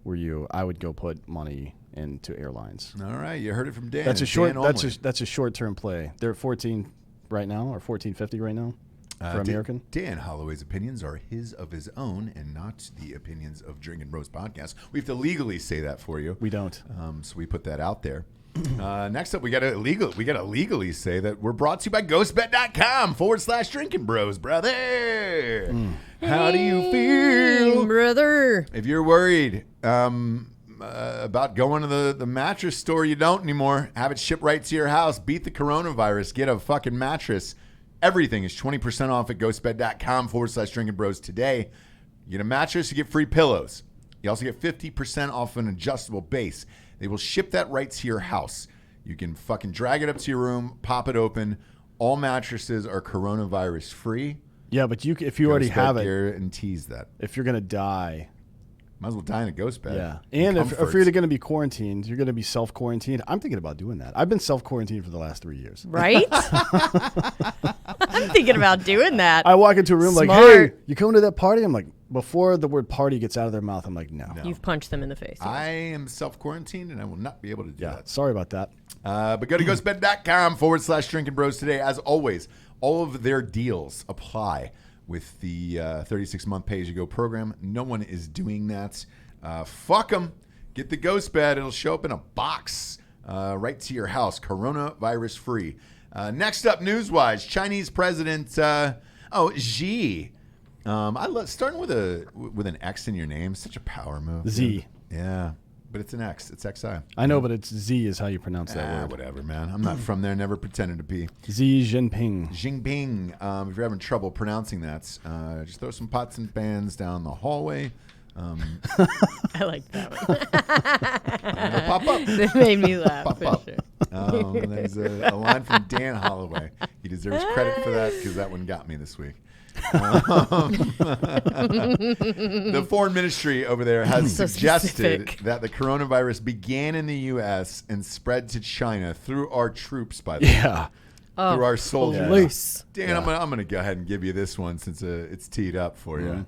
were you, I would go put money into airlines. All right, you heard it from Dan. That's a It's short. Dan That's a short-term play. They're at 14 right now, or 14.50 right now for American. Dan Holloway's opinions are his of his own and not the opinions of Drinkin Bros podcast. We have to legally say that for you. We don't. So we put that out there. Next up, we gotta legally say that we're brought to you by ghostbed.com/Drinkin Bros, brother. How do you feel, brother? If you're worried about going to the mattress store, you don't anymore. Have it shipped right to your house. Beat the coronavirus. Get a fucking mattress. Everything is 20% off at ghostbed.com/Drinkin Bros today. You get a mattress, you get free pillows. You also get 50% off an adjustable base. They will ship that right to your house. You can fucking drag it up to your room, pop it open. All mattresses are coronavirus free. Yeah, but if you already have it, and tease that. if you're gonna die. Might as well die in a ghost bed. Yeah, and if Comforts. you're going to be quarantined, you're going to be self-quarantined. I'm thinking about doing that. I've been self-quarantined for the last 3 years. Right? I'm thinking about doing that. I walk into a room like, Smart. hey, you coming to that party? I'm like, before the word party gets out of their mouth, I'm like, no. You've punched them in the face. I am self-quarantined, and I will not be able to do Yeah, that. sorry about that. But go to ghostbed.com/Drinkin Bros today. As always, all of their deals apply with the 36-month pay-as-you-go program. No one is doing that. Fuck them. Get the ghost bed. It'll show up in a box right to your house, coronavirus free. Next up, news-wise, Chinese President Xi. Starting with an X in your name, such a power move. Z. Yeah, but it's an X. It's XI. I know, but it's Z is how you pronounce that word. Whatever, man. I'm not from there. Never pretended to be. Xi Jinping. Jinping. If you're having trouble pronouncing that, just throw some pots and pans down the hallway. I like that one. It'll pop up. That made me laugh. Pop for up. Sure. There's a line from Dan Holloway. He deserves credit for that because that one got me this week. The foreign ministry over there has So suggested specific. that the coronavirus began in the U.S. and spread to China through our troops, by the way. Yeah. Through our soldiers. Police. Dan, I'm gonna go ahead and give you this one since it's teed up for you.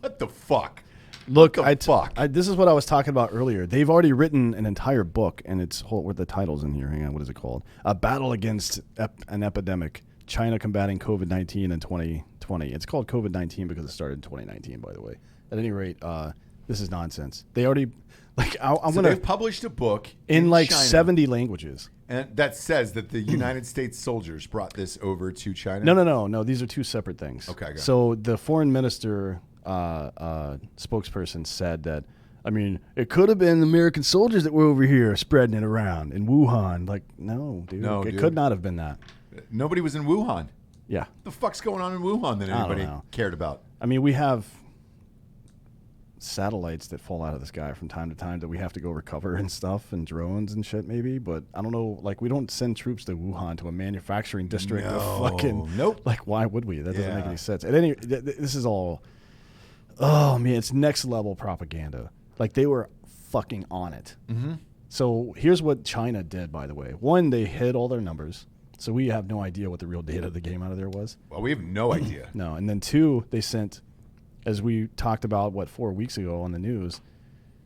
What the fuck? Look, fuck? This is what I was talking about earlier. They've already written an entire book, and it's with the titles in here. Hang on, what is it called? A Battle Against an Epidemic: China Combating COVID-19 in 2020. 2020. It's called COVID-19 because it started in 2019, by the way. At any rate, this is nonsense. They already, like, They've published a book in like China, 70 languages. and that says that the United States soldiers brought this over to China. No. These are two separate things. Okay, got it. So the foreign minister spokesperson said that, I mean, it could have been American soldiers that were over here spreading it around in Wuhan. Like, no, dude. No, it dude. could not have been that. Nobody was in Wuhan. Yeah. The fuck's going on in Wuhan that I don't anybody know. cared about? I mean, we have satellites that fall out of the sky from time to time that we have to go recover and stuff, and drones and shit maybe, but I don't know, like, we don't send troops to Wuhan, to a manufacturing district of fucking, Nope. like, why would we? That doesn't make Yeah. any sense. And this is all, oh man, it's next level propaganda. Like, they were fucking on it. Mm-hmm. So here's what China did, by the way. One, they hid all their numbers, so we have no idea what the real data that came out of there was. Well, we have no idea. No, and then two, they sent, as we talked about, 4 weeks ago on the news,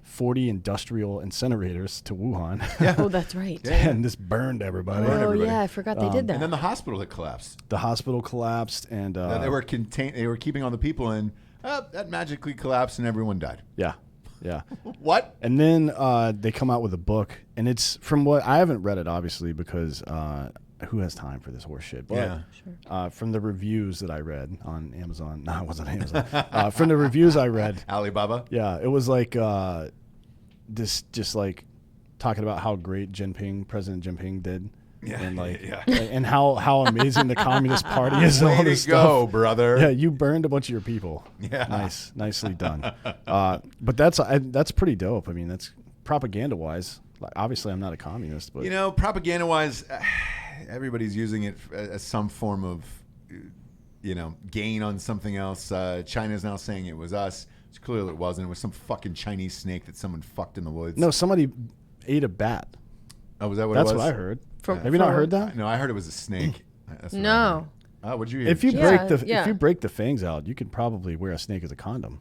40 industrial incinerators to Wuhan. Oh, that's right. And this burned everybody. Burned Oh, everybody. yeah, I forgot they did that. And then the hospital that collapsed. The hospital collapsed, and They were They were keeping all the people in. That magically collapsed, and everyone died. yeah. What? And then they come out with a book, and it's from what I haven't read it, obviously, because who has time for this horse shit? But from the reviews that I read on Amazon, no, it wasn't Amazon. From the reviews I read, Alibaba. yeah, it was like this, just like talking about how great President Jinping did. Yeah, And like, yeah. and how amazing the Communist Party is and Way all to this go, stuff. brother. Yeah, you burned a bunch of your people. Yeah. Nicely done. But that's pretty dope. I mean, that's propaganda-wise. Like, obviously, I'm not a communist, but You know, propaganda-wise, everybody's using it as some form of, gain on something else. China's now saying it was us. It's clearly it wasn't. It was some fucking Chinese snake that someone fucked in the woods. no, somebody ate a bat. Oh, was that what That's it was? what I heard. From- Have you not from- heard that? No, I heard it was a snake. That's what I No. heard. Oh, what'd you hear? If you Yeah, if you break the fangs out, you could probably wear a snake as a condom,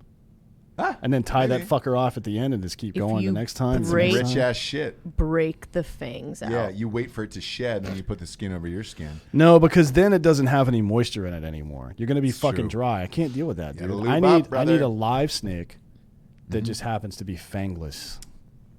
Ah, and then tie maybe. that fucker off at the end and just keep If going the you next time. the break- next Rich time. ass shit. Break the fangs out. Yeah, you wait for it to shed, and then you put the skin over your skin. No, because then it doesn't have any moisture in it anymore. You're gonna be It's fucking true. dry. I can't deal with that, You dude. gotta I lube need up, I brother. need a live snake that just happens to be fangless.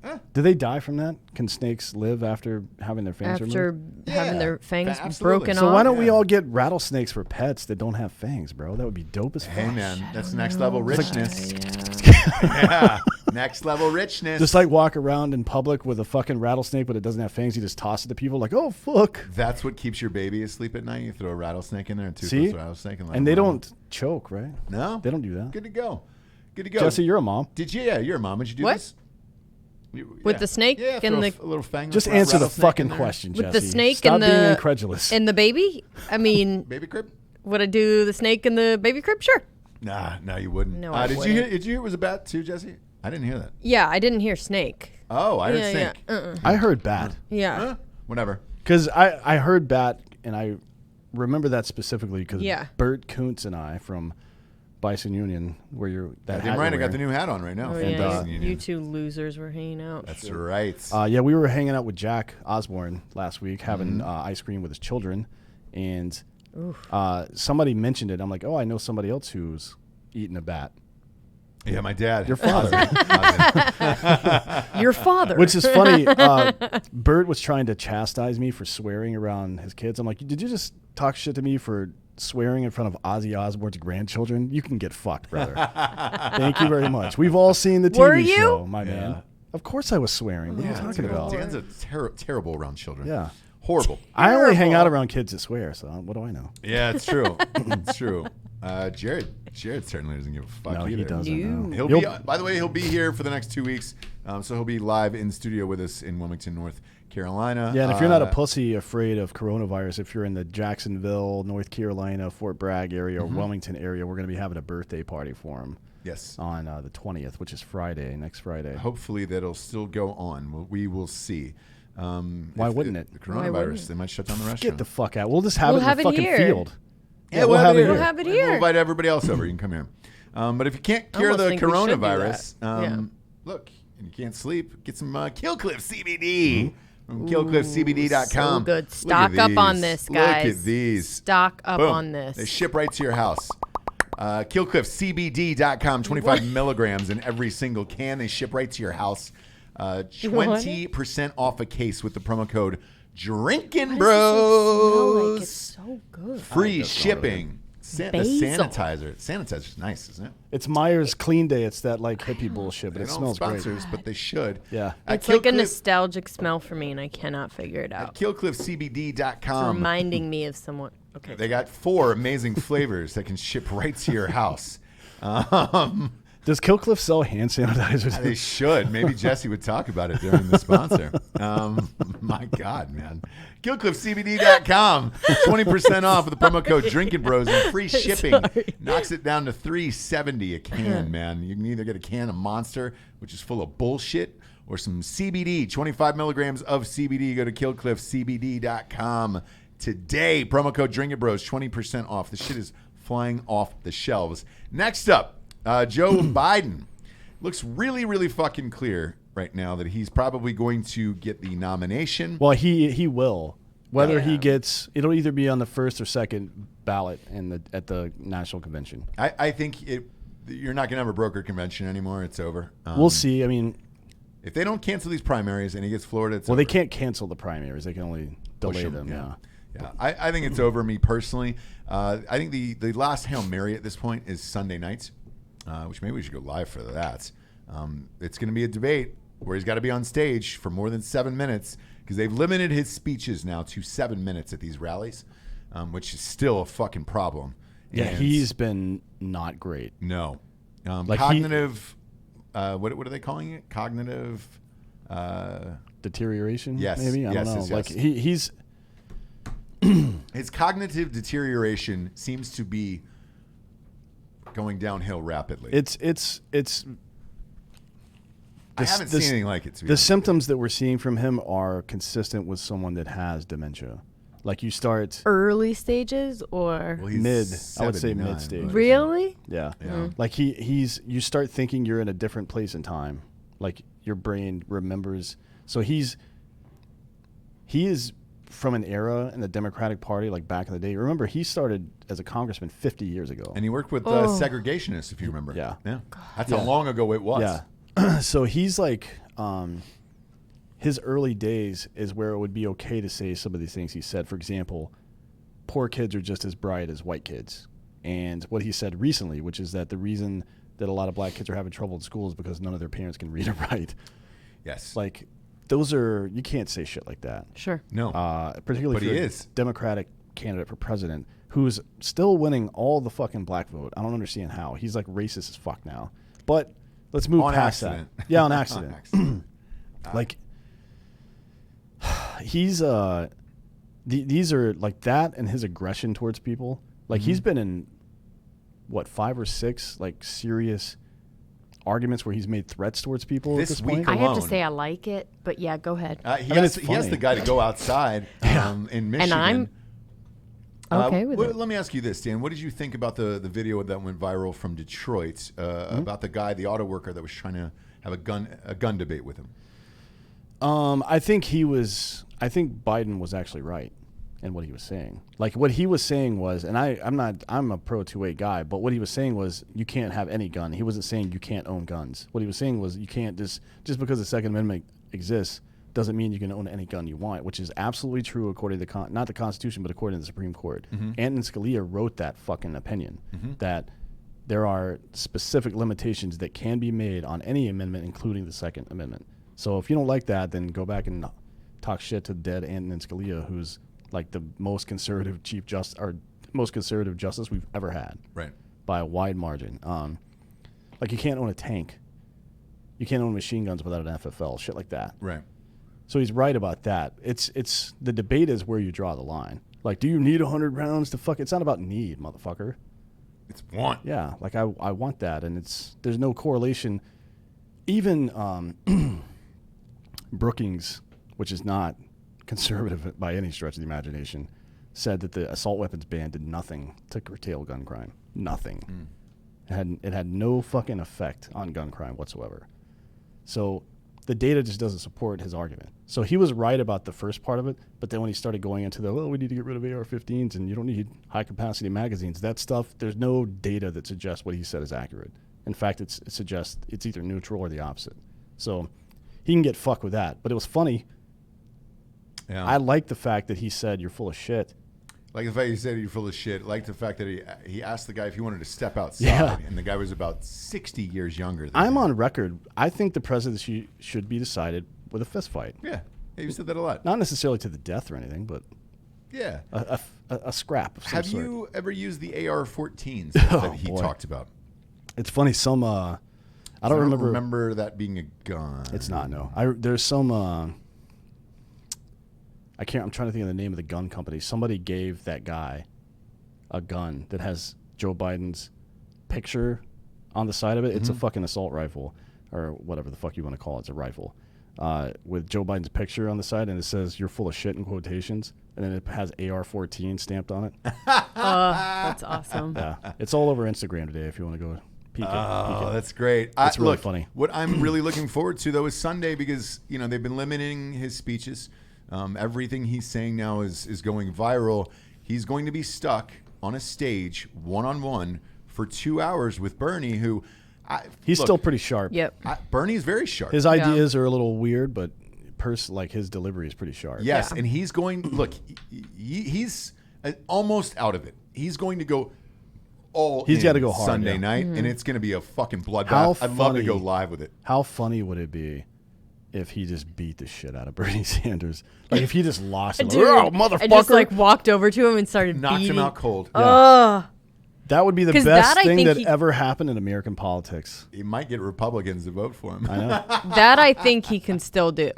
Huh? Do they die from that? Can snakes live after having their fangs After removed? having Yeah, their fangs absolutely. broken So off. why don't we Yeah. all get rattlesnakes for pets that don't have fangs, bro? That would be dope as fuck. Hey, man, that's next level richness. Yeah. Yeah, next level richness. Just like walk around in public with a fucking rattlesnake, but it doesn't have fangs. You just toss it to people like, oh, fuck. That's what keeps your baby asleep at night. You throw a rattlesnake in there, and See? rattlesnake, and let And they them run. don't choke, right? No, They don't do that. Good to go. Good to go. Jesse, you're a mom. Did you? Yeah, you're a mom. Did you do What? this? With the snake Yeah, and throw the- a little fang. Just answer the rattlesnake fucking in there. question, With Jesse. the snake Stop and the being incredulous. and the baby. I mean, Baby crib? would I do the snake in the baby crib? Sure. Nah, no, you wouldn't. No, I did wouldn't. you hear? Did you hear it was a bat too, Jesse? I didn't hear that. Yeah, I didn't hear snake. Oh, I heard Yeah, snake. yeah. I heard bat. Yeah. Huh? Whatever. Because I heard bat, and I remember that specifically because Yeah. Bert Kuntz and I from Bison Union, where you're that Damn hat right, I you're got the wearing. new hat on right now. Oh, from yeah. Patterson You Union. two losers were hanging out. That's right. Yeah, we were hanging out with Jack Osborne last week, having Mm-hmm. ice cream with his children, and somebody mentioned it. I'm like, oh, I know somebody else who's eaten a bat. Yeah, my dad. Your father. Your father. Which is funny. Bert was trying to chastise me for swearing around his kids. I'm like, did you just talk shit to me for swearing in front of Ozzy Osbourne's grandchildren? You can get fucked, brother. Thank you very much. We've all seen the TV Were you? show, my Yeah. man. Of course I was swearing. What are you talking dude, about? Dan's a terrible around children. Yeah. Horrible. I only hang out around kids that swear, so what do I know? Yeah, it's true. It's true. Jared certainly doesn't give a fuck No, either. he doesn't. No. No. He'll be. By the way, he'll be here for the next 2 weeks. So he'll be live in studio with us in Wilmington, North Carolina. Yeah, and if you're not a pussy afraid of coronavirus, if you're in the Jacksonville, North Carolina, Fort Bragg area, or Wilmington area, we're going to be having a birthday party for him yes, on the 20th, which is next Friday. hopefully that'll still go on. We will see. Why wouldn't it? The Why wouldn't coronavirus. it? They might shut down the restaurant. Get the fuck out. We'll just have We'll it have in the it fucking here. field. Yeah, we'll have it here. We'll have it We'll here. invite everybody else over. You can come here. But if you can't cure almost the think we should do coronavirus, that. Yeah. look, and you can't sleep, get some Killcliff CBD from KillcliffCBD.com. So good. Look Stock at up on these. this, Look guys. at these. Stock up Boom. on this. They ship right to your house. KillcliffCBD.com, 25 milligrams in every single can. They ship right to your house. 20% off a case with the promo code Drinkin Bros. It's so good. Free shipping. The Basil. sanitizer. Sanitizer's nice, isn't it? It's Myers Clean Day. It's that like hippie bullshit, but They it don't smells great. sponsors, but they should. Yeah. It's like a nostalgic smell for me, and I cannot figure it out. KillcliffCBD.com. It's reminding me of someone. Okay. They got 4 amazing flavors that can ship right to your house. Does Killcliff sell hand sanitizer? They should. Maybe Jessie would talk about it during the sponsor. My God, man. KillcliffCBD.com. 20% off with the promo code Drinkin Bros and free shipping. Sorry. Knocks it down to $3.70 a can, man. You can either get a can of Monster, which is full of bullshit, or some CBD. 25 milligrams of CBD. Go to KillcliffCBD.com today. Promo code Drinkin Bros. 20% off. The shit is flying off the shelves. Next up. Joe Biden looks really, really fucking clear right now that he's probably going to get the nomination. Well, he will. Whether he gets, it'll either be on the first or second ballot at the national convention. I think you're not going to have a broker convention anymore. It's over. We'll see. I mean, if they don't cancel these primaries and he gets Florida, it's over. they can't cancel the primaries. They can only delay them. Yeah. I think it's over. Me personally, I think the last Hail Mary at this point is Sunday nights. Which maybe we should go live for that. It's going to be a debate where he's got to be on stage for more than 7 minutes because they've limited his speeches now to 7 minutes at these rallies, which is still a fucking problem. Yeah, And he's been not great. no Like cognitive. What are they calling it? Cognitive Deterioration? Yes, Maybe? I don't yes, know. yes, Like yes. His cognitive deterioration seems to be going downhill rapidly. It's I haven't seen anything like it. To be the honest. symptoms that we're seeing from him are consistent with someone that has dementia. Like you start Early stages or Well, he's mid, I would say 79, mid-stage. but- really? yeah. Yeah. Like you start thinking you're in a different place in time. Like your brain remembers. So he is from an era in the Democratic Party, like back in the day. Remember, he started as a congressman 50 years ago. And he worked with segregationists, if you remember. Yeah. That's how long ago it was. Yeah. So he's like, his early days is where it would be okay to say some of these things he said. For example, poor kids are just as bright as white kids. And what he said recently, which is that the reason that a lot of black kids are having trouble in school is because none of their parents can read or write. Yes. Like, those are, you can't say shit like that. Sure. No. Particularly But for he a is. Democratic candidate for president who's still winning all the fucking black vote. I don't understand how. He's like racist as fuck now. But let's move On past accident. that. Yeah, on accident. On accident. Like, he's these are like that, and his aggression towards people. Like he's been in what 5 or 6 like serious arguments where he's made threats towards people This at this week point. I have to alone. say I like it, but yeah, go ahead. He, mean, has, it's he has funny. the guy to go outside in Michigan. I'm okay with it. Let me ask you this, Dan. What did you think about the video that went viral from Detroit about the guy, the auto worker that was trying to have a gun debate with him? I think Biden was actually right in what he was saying. Like what he was saying was, and I'm a pro 2A guy, but what he was saying was you can't have any gun. He wasn't saying you can't own guns. What he was saying was you can't just because the Second Amendment exists doesn't mean you can own any gun you want, which is absolutely true according to not the Constitution, but according to the Supreme Court. Antonin Scalia wrote that fucking opinion that there are specific limitations that can be made on any amendment, including the Second Amendment. So if you don't like that, then go back and talk shit to dead Antonin Scalia, who's like the most conservative most conservative justice we've ever had, Right. by a wide margin. Like you can't own a tank, you can't own machine guns without an FFL, shit like that. Right. So he's right about that. It's the debate is where you draw the line. Like, do you need 100 rounds to fuck? It's not about need, motherfucker. It's want. Yeah, like I want that, and there's no correlation. Even Brookings, which is not conservative by any stretch of the imagination, said that the assault weapons ban did nothing to curtail gun crime. Nothing. It had no fucking effect on gun crime whatsoever. So the data just doesn't support his argument. So he was right about the first part of it, but then when he started going into we need to get rid of AR-15s and you don't need high-capacity magazines, that stuff, there's no data that suggests what he said is accurate. In fact, it suggests it's either neutral or the opposite. So he can get fucked with that. But it was funny. Yeah. I like the fact that he said, you're full of shit. Like the fact he said you're full of shit. Like the fact that he asked the guy if he wanted to step outside, and the guy was about 60 years younger than him. I'm on record. I think the presidency should be decided with a fist fight. Yeah, you said that a lot. Not necessarily to the death or anything, but yeah, a scrap of some Have sort. you ever used the AR-14s that he boy. talked about? It's funny. Some I don't remember that being a gun. It's not. No. There's some. I'm trying to think of the name of the gun company. Somebody gave that guy a gun that has Joe Biden's picture on the side of it. It's a fucking assault rifle or whatever the fuck you want to call it. It's a rifle with Joe Biden's picture on the side, and it says "you're full of shit" in quotations, and then it has AR-14 stamped on it. That's awesome. Yeah, it's all over Instagram today. If you want to go peek it. Oh, that's great. It's really look, funny. What I'm really looking forward to, though, is Sunday because, they've been limiting his speeches. Everything he's saying now is going viral. He's going to be stuck on a stage one-on-one for 2 hours with Bernie, who... He's still pretty sharp. Yep. Bernie's very sharp. His ideas are a little weird, but his delivery is pretty sharp. Yes, Yeah. and he's going... Look, he's almost out of it. He's going to go all He's got to go hard, Sunday yeah. night, and it's going to be a fucking bloodbath. How I'd love to funny- go live with it. How funny would it be if he just beat the shit out of Bernie Sanders? Like if he just lost him. Dude, Oh, motherfucker! I just like walked over to him and started Knocked beating. him out cold. That would be the 'Cause best that I thing think that he- ever happened in American politics. He might get Republicans to vote for him. I know. That I think he can still do.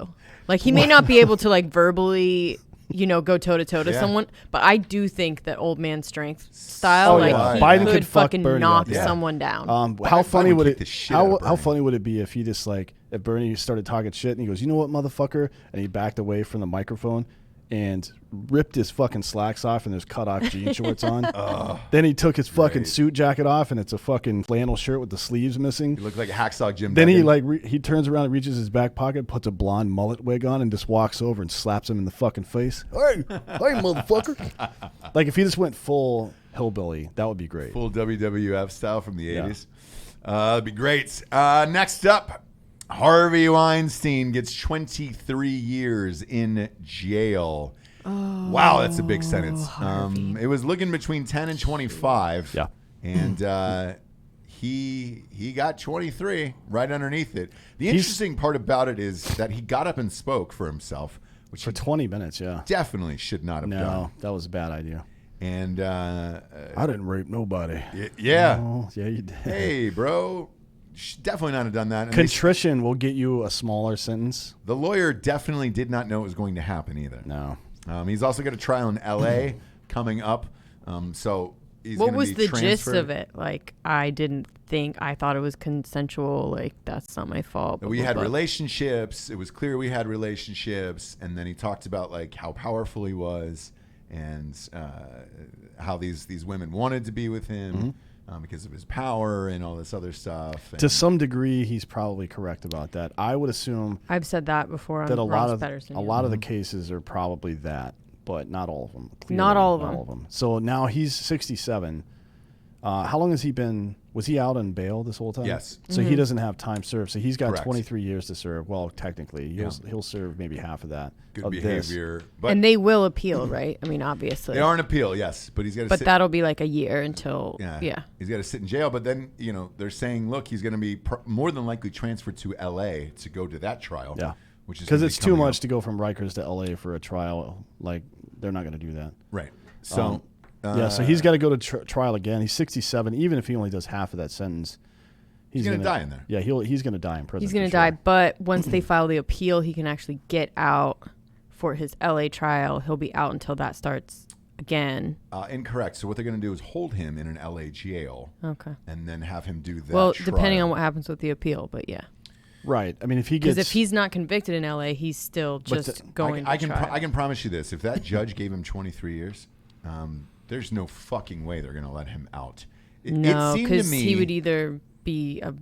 Like he may not be able to like verbally, go toe to toe to Yeah. someone, but I do think that old man strength style, Oh, like yeah. he Biden could could fuck fucking Bernie knock up, yeah. someone down. How funny would kick the it? shit out of How Bernie. funny would it be if he just if Bernie started talking shit and he goes, "You know what, motherfucker," and he backed away from the microphone and ripped his fucking slacks off and there's cut off jean shorts on. Then he took his fucking suit jacket off and it's a fucking flannel shirt with the sleeves missing. He looked like a hacksaw Jim Then Duggan. he turns around and reaches his back pocket, puts a blonde mullet wig on, and just walks over and slaps him in the fucking face. Hey, motherfucker! Like if he just went full hillbilly, that would be great. Full WWF style from the Yeah. 80s. That'd be great. Next up, Harvey Weinstein gets 23 years in jail. Wow, that's a big sentence. It was looking between 10 and 25. Yeah. And he got 23 right underneath it. The interesting part about it is that he got up and spoke for himself, which For he 20 minutes, yeah. definitely should not have done. No, that was a bad idea. And I didn't rape nobody. yeah. Oh, yeah, you did. Hey, bro. Should definitely not have done that. And Contrition will get you a smaller sentence. the lawyer definitely did not know it was going to happen either. No. He's also got a trial in L.A. coming up. So he's What gonna was be the gist transferred. of it? Like I thought it was consensual. Like that's not my fault. We blah, had blah, blah. relationships. It was clear we had relationships. And then he talked about like how powerful he was and how these women wanted to be with him because of his power and all this other stuff. And To some degree, he's probably correct about that. I would assume I've said that before on that a Ross lot of Patterson. a yeah. lot of the cases are probably that, but not all of them. Not all of Clearly, them. So now he's 67. How long has he been? Was he out on bail this whole time? Yes. So he doesn't have time served. So he's got Correct. 23 years to serve. Well, technically, he'll serve maybe half of that. good of this. behavior. But And they will appeal, right? I mean, obviously. they are an appeal, yes. But he's got to But sit. that'll be like a year until. Yeah. He's got to sit in jail. But then, they're saying, look, he's going to be more than likely transferred to L.A. to go to that trial. Yeah. Which is Because gonna it's be too coming much up. to go from Rikers to LA for a trial. Like, they're not going to do that. Right. So, So he's got to go to trial again. He's 67. Even if he only does half of that sentence, He's gonna die in there. Yeah, he's going to die in prison. He's going to for die. sure. But once they file the appeal, he can actually get out for his LA trial. He'll be out until that starts again. Incorrect. So what they're going to do is hold him in an L.A. jail Okay. and then have him do that. Well, depending trial. on what happens with the appeal, but yeah. Right. I mean, if he gets... Because if he's not convicted in LA, he's still just going I to can trial. I can promise you this: if that judge gave him 23 years, there's no fucking way they're going to let him out. No, seemed to because me he would either be a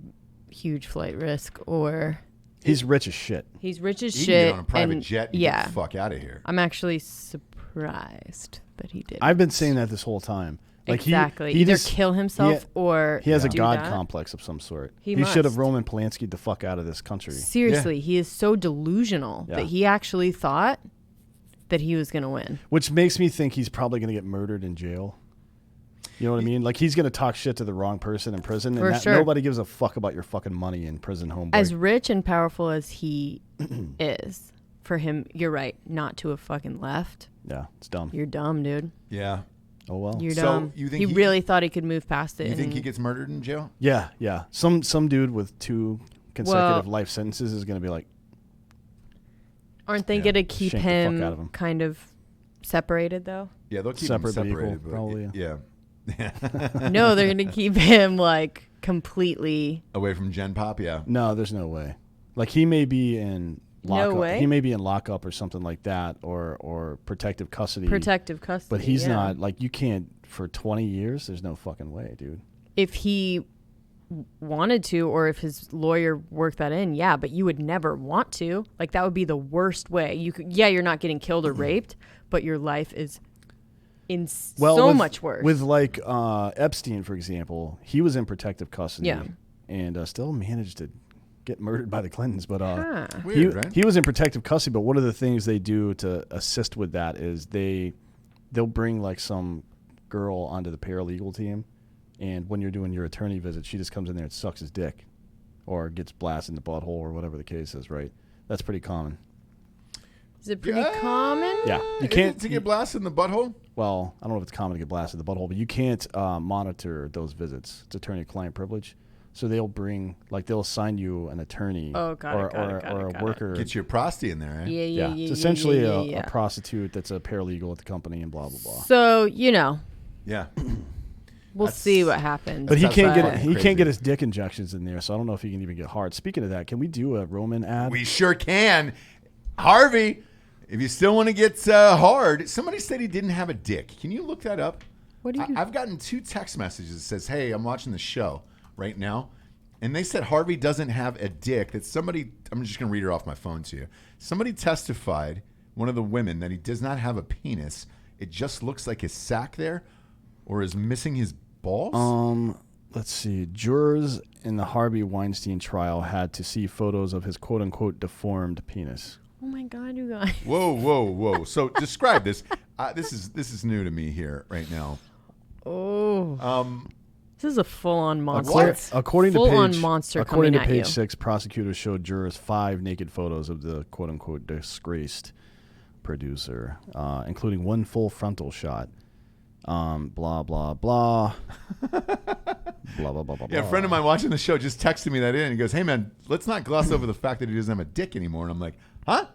huge flight risk or He's rich as shit. He's rich as He shit. can get on a private and jet and get the fuck out of here. I'm actually surprised that he did. I've been saying that this whole time. Like exactly. He Either just kill himself or he has a do god that. complex of some sort. He should have must. Roman Polanski'd the fuck out of this country. Seriously, he is so delusional Yeah. that he actually thought that he was going to win. Which makes me think he's probably going to get murdered in jail. You know what I mean? Like he's going to talk shit to the wrong person in prison, For and sure. nobody gives a fuck about your fucking money in prison, homeboy. As rich and powerful as he is, for him, you're right, not to have fucking left. Yeah, it's dumb. You're dumb, dude. Yeah. Oh well. You're So, dumb. you think he he- really thought he could move past it. You think and- he gets murdered in jail? Yeah. Some dude with 2 consecutive Well- life sentences is going to be like, Aren't they Yeah. going to keep Shank the fuck out of him him. kind of separated, though? Yeah, they'll keep Separate but him equal, separated. but probably, yeah. No, they're going to keep him, like, completely... Away from Gen Pop, yeah. no, there's no way. Like he may be in lockup. way? He may be in lockup or something like that, or protective custody. protective custody. But he's yeah. not. Like you can't for 20 years. There's no fucking way, dude. If he wanted to, or if his lawyer worked that in, yeah, but you would never want to. Like, that would be the worst way. You could, yeah, you're not getting killed or raped, but your life is so much worse. With like Epstein, for example, he was in protective custody. Yeah. And still managed to get murdered by the Clintons. But Weird, right? he was in protective custody. But one of the things they do to assist with that is they'll bring like some girl onto the paralegal team. And when you're doing your attorney visit, she just comes in there and sucks his dick or gets blasted in the butthole or whatever the case is, right? That's pretty common. Is it pretty common? Yeah. Is You it can't to get blasted in the butthole? Well, I don't know if it's common to get blasted in the butthole, but you can't monitor those visits. It's attorney-client privilege. So they'll they'll assign you an attorney Oh, got it, or a worker. Get your prosty in there, eh? Yeah. It's essentially yeah. a prostitute that's a paralegal at the company and blah, blah, blah. So, Yeah. we'll see what happens. But he That's can't get fucking he crazy. can't get his dick injections in there, so I don't know if he can even get hard. Speaking of that, can we do a Roman ad? We sure can. Harvey, if you still want to get hard, somebody said he didn't have a dick. Can you look that up? What do you... I've gotten 2 text messages that says, hey, I'm watching the show right now. And they said Harvey doesn't have a dick. That somebody, I'm just going to read her off my phone to you. Somebody testified, one of the women, that he does not have a penis. It just looks like his sack there, or is missing his balls. Let's see. Jurors in the Harvey Weinstein trial had to see photos of his quote-unquote deformed penis. Oh, my God, you guys. Whoa. So describe this. This is new to me here right now. Oh. This is a full-on monster. What? According to Full-on page, monster according to coming at page you. 6, prosecutors showed jurors 5 naked photos of the quote-unquote disgraced producer, including 1 full frontal shot. Blah, blah, blah. blah, blah, blah, blah, Yeah, a friend of mine watching the show just texted me that in. He goes, hey, man, let's not gloss over the fact that he doesn't have a dick anymore. And I'm like, huh?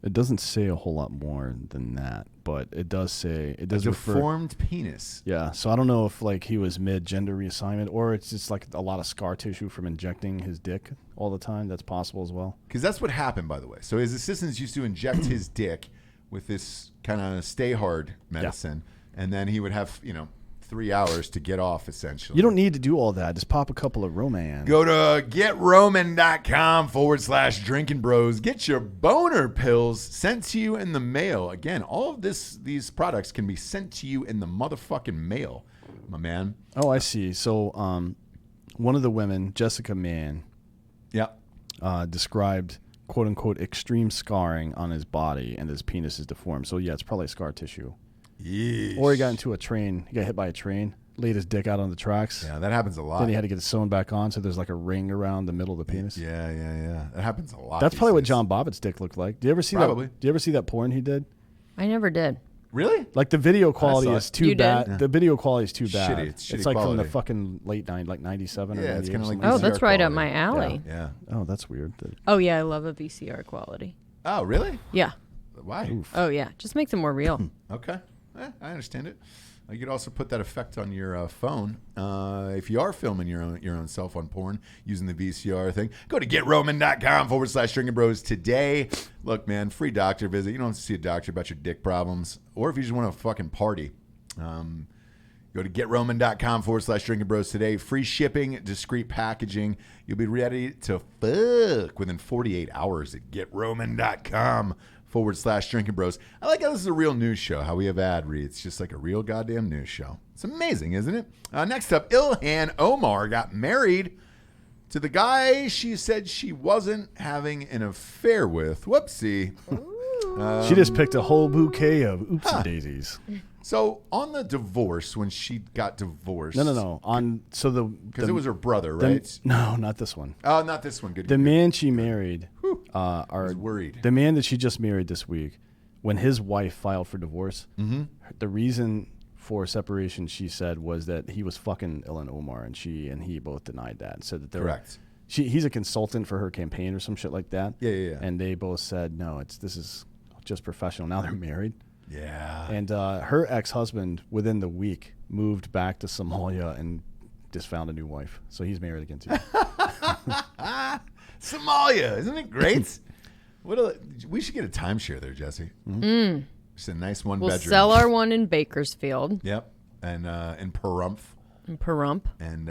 It doesn't say a whole lot more than that, but it does say it does refer. Deformed penis. Yeah, so I don't know if like he was mid-gender reassignment or it's just like a lot of scar tissue from injecting his dick all the time. That's possible as well. Because that's what happened, by the way. So his assistants used to inject his dick with this kind of stay hard medicine, and then he would have, 3 hours to get off, essentially. You don't need to do all that. Just pop a couple of Roman. Go to getroman.com/Drinkin Bros. Get your boner pills sent to you in the mail. Again, all of these products can be sent to you in the motherfucking mail, my man. Oh, I see. So one of the women, Jessica Mann, Yeah. described quote-unquote extreme scarring on his body and his penis is deformed. So, yeah, it's probably scar tissue. Yeesh. Or he got into a train. He got hit by a train, laid his dick out on the tracks. Yeah, that happens a lot. Then he had to get it sewn back on, so there's like a ring around the middle of the penis. Yeah. That happens a lot. That's these probably what days. John Bobbitt's dick looked like. Do you ever see Probably. that? Do you ever see that porn he did? I never did. Really? Like the video quality saw is it. too You did? bad. Yeah. The video quality is too bad. Shitty. It's shitty like from the quality. fucking late 90s, like 97 or Yeah, it's 98 kinda or like something. Oh, VCR that's right up quality. my alley. Yeah. Oh, that's weird. Oh, yeah, I love a VCR quality. Oh, really? Yeah. Why? Oh, yeah. Just makes them more real. Okay. I understand it. You could also put that effect on your phone. If you are filming your own cell phone porn using the VCR thing, go to getroman.com/Drinkin Bros today. Look, man, free doctor visit. You don't have to see a doctor about your dick problems. Or if you just want to fucking party. Go to GetRoman.com/Drinkin Bros today. Free shipping, discreet packaging. You'll be ready to fuck within 48 hours at GetRoman.com/Drinkin Bros. I like how this is a real news show, how we have ad reads, just like a real goddamn news show. It's amazing, isn't it? Next up, Ilhan Omar got married to the guy she said she wasn't having an affair with. Whoopsie. She just picked a whole bouquet of oopsie daisies. So on the divorce, when she got divorced. No. Because it was her brother, right? No, not this one. Oh, not this one. Good. The man she married, I was worried. The man that she just married this week, when his wife filed for divorce, the reason for separation, she said, was that he was fucking Ilhan Omar, and he both denied that. Said that Correct. He's a consultant for her campaign or some shit like that. Yeah. And they both said, no, this is just professional. Now they're married. Yeah. And her ex-husband, within the week, moved back to Somalia and just found a new wife. So he's married again too. Somalia, isn't it great? We should get a timeshare there, Jesse. Just a nice one We'll bedroom. sell our one in Bakersfield. Yep, and in Pahrump. And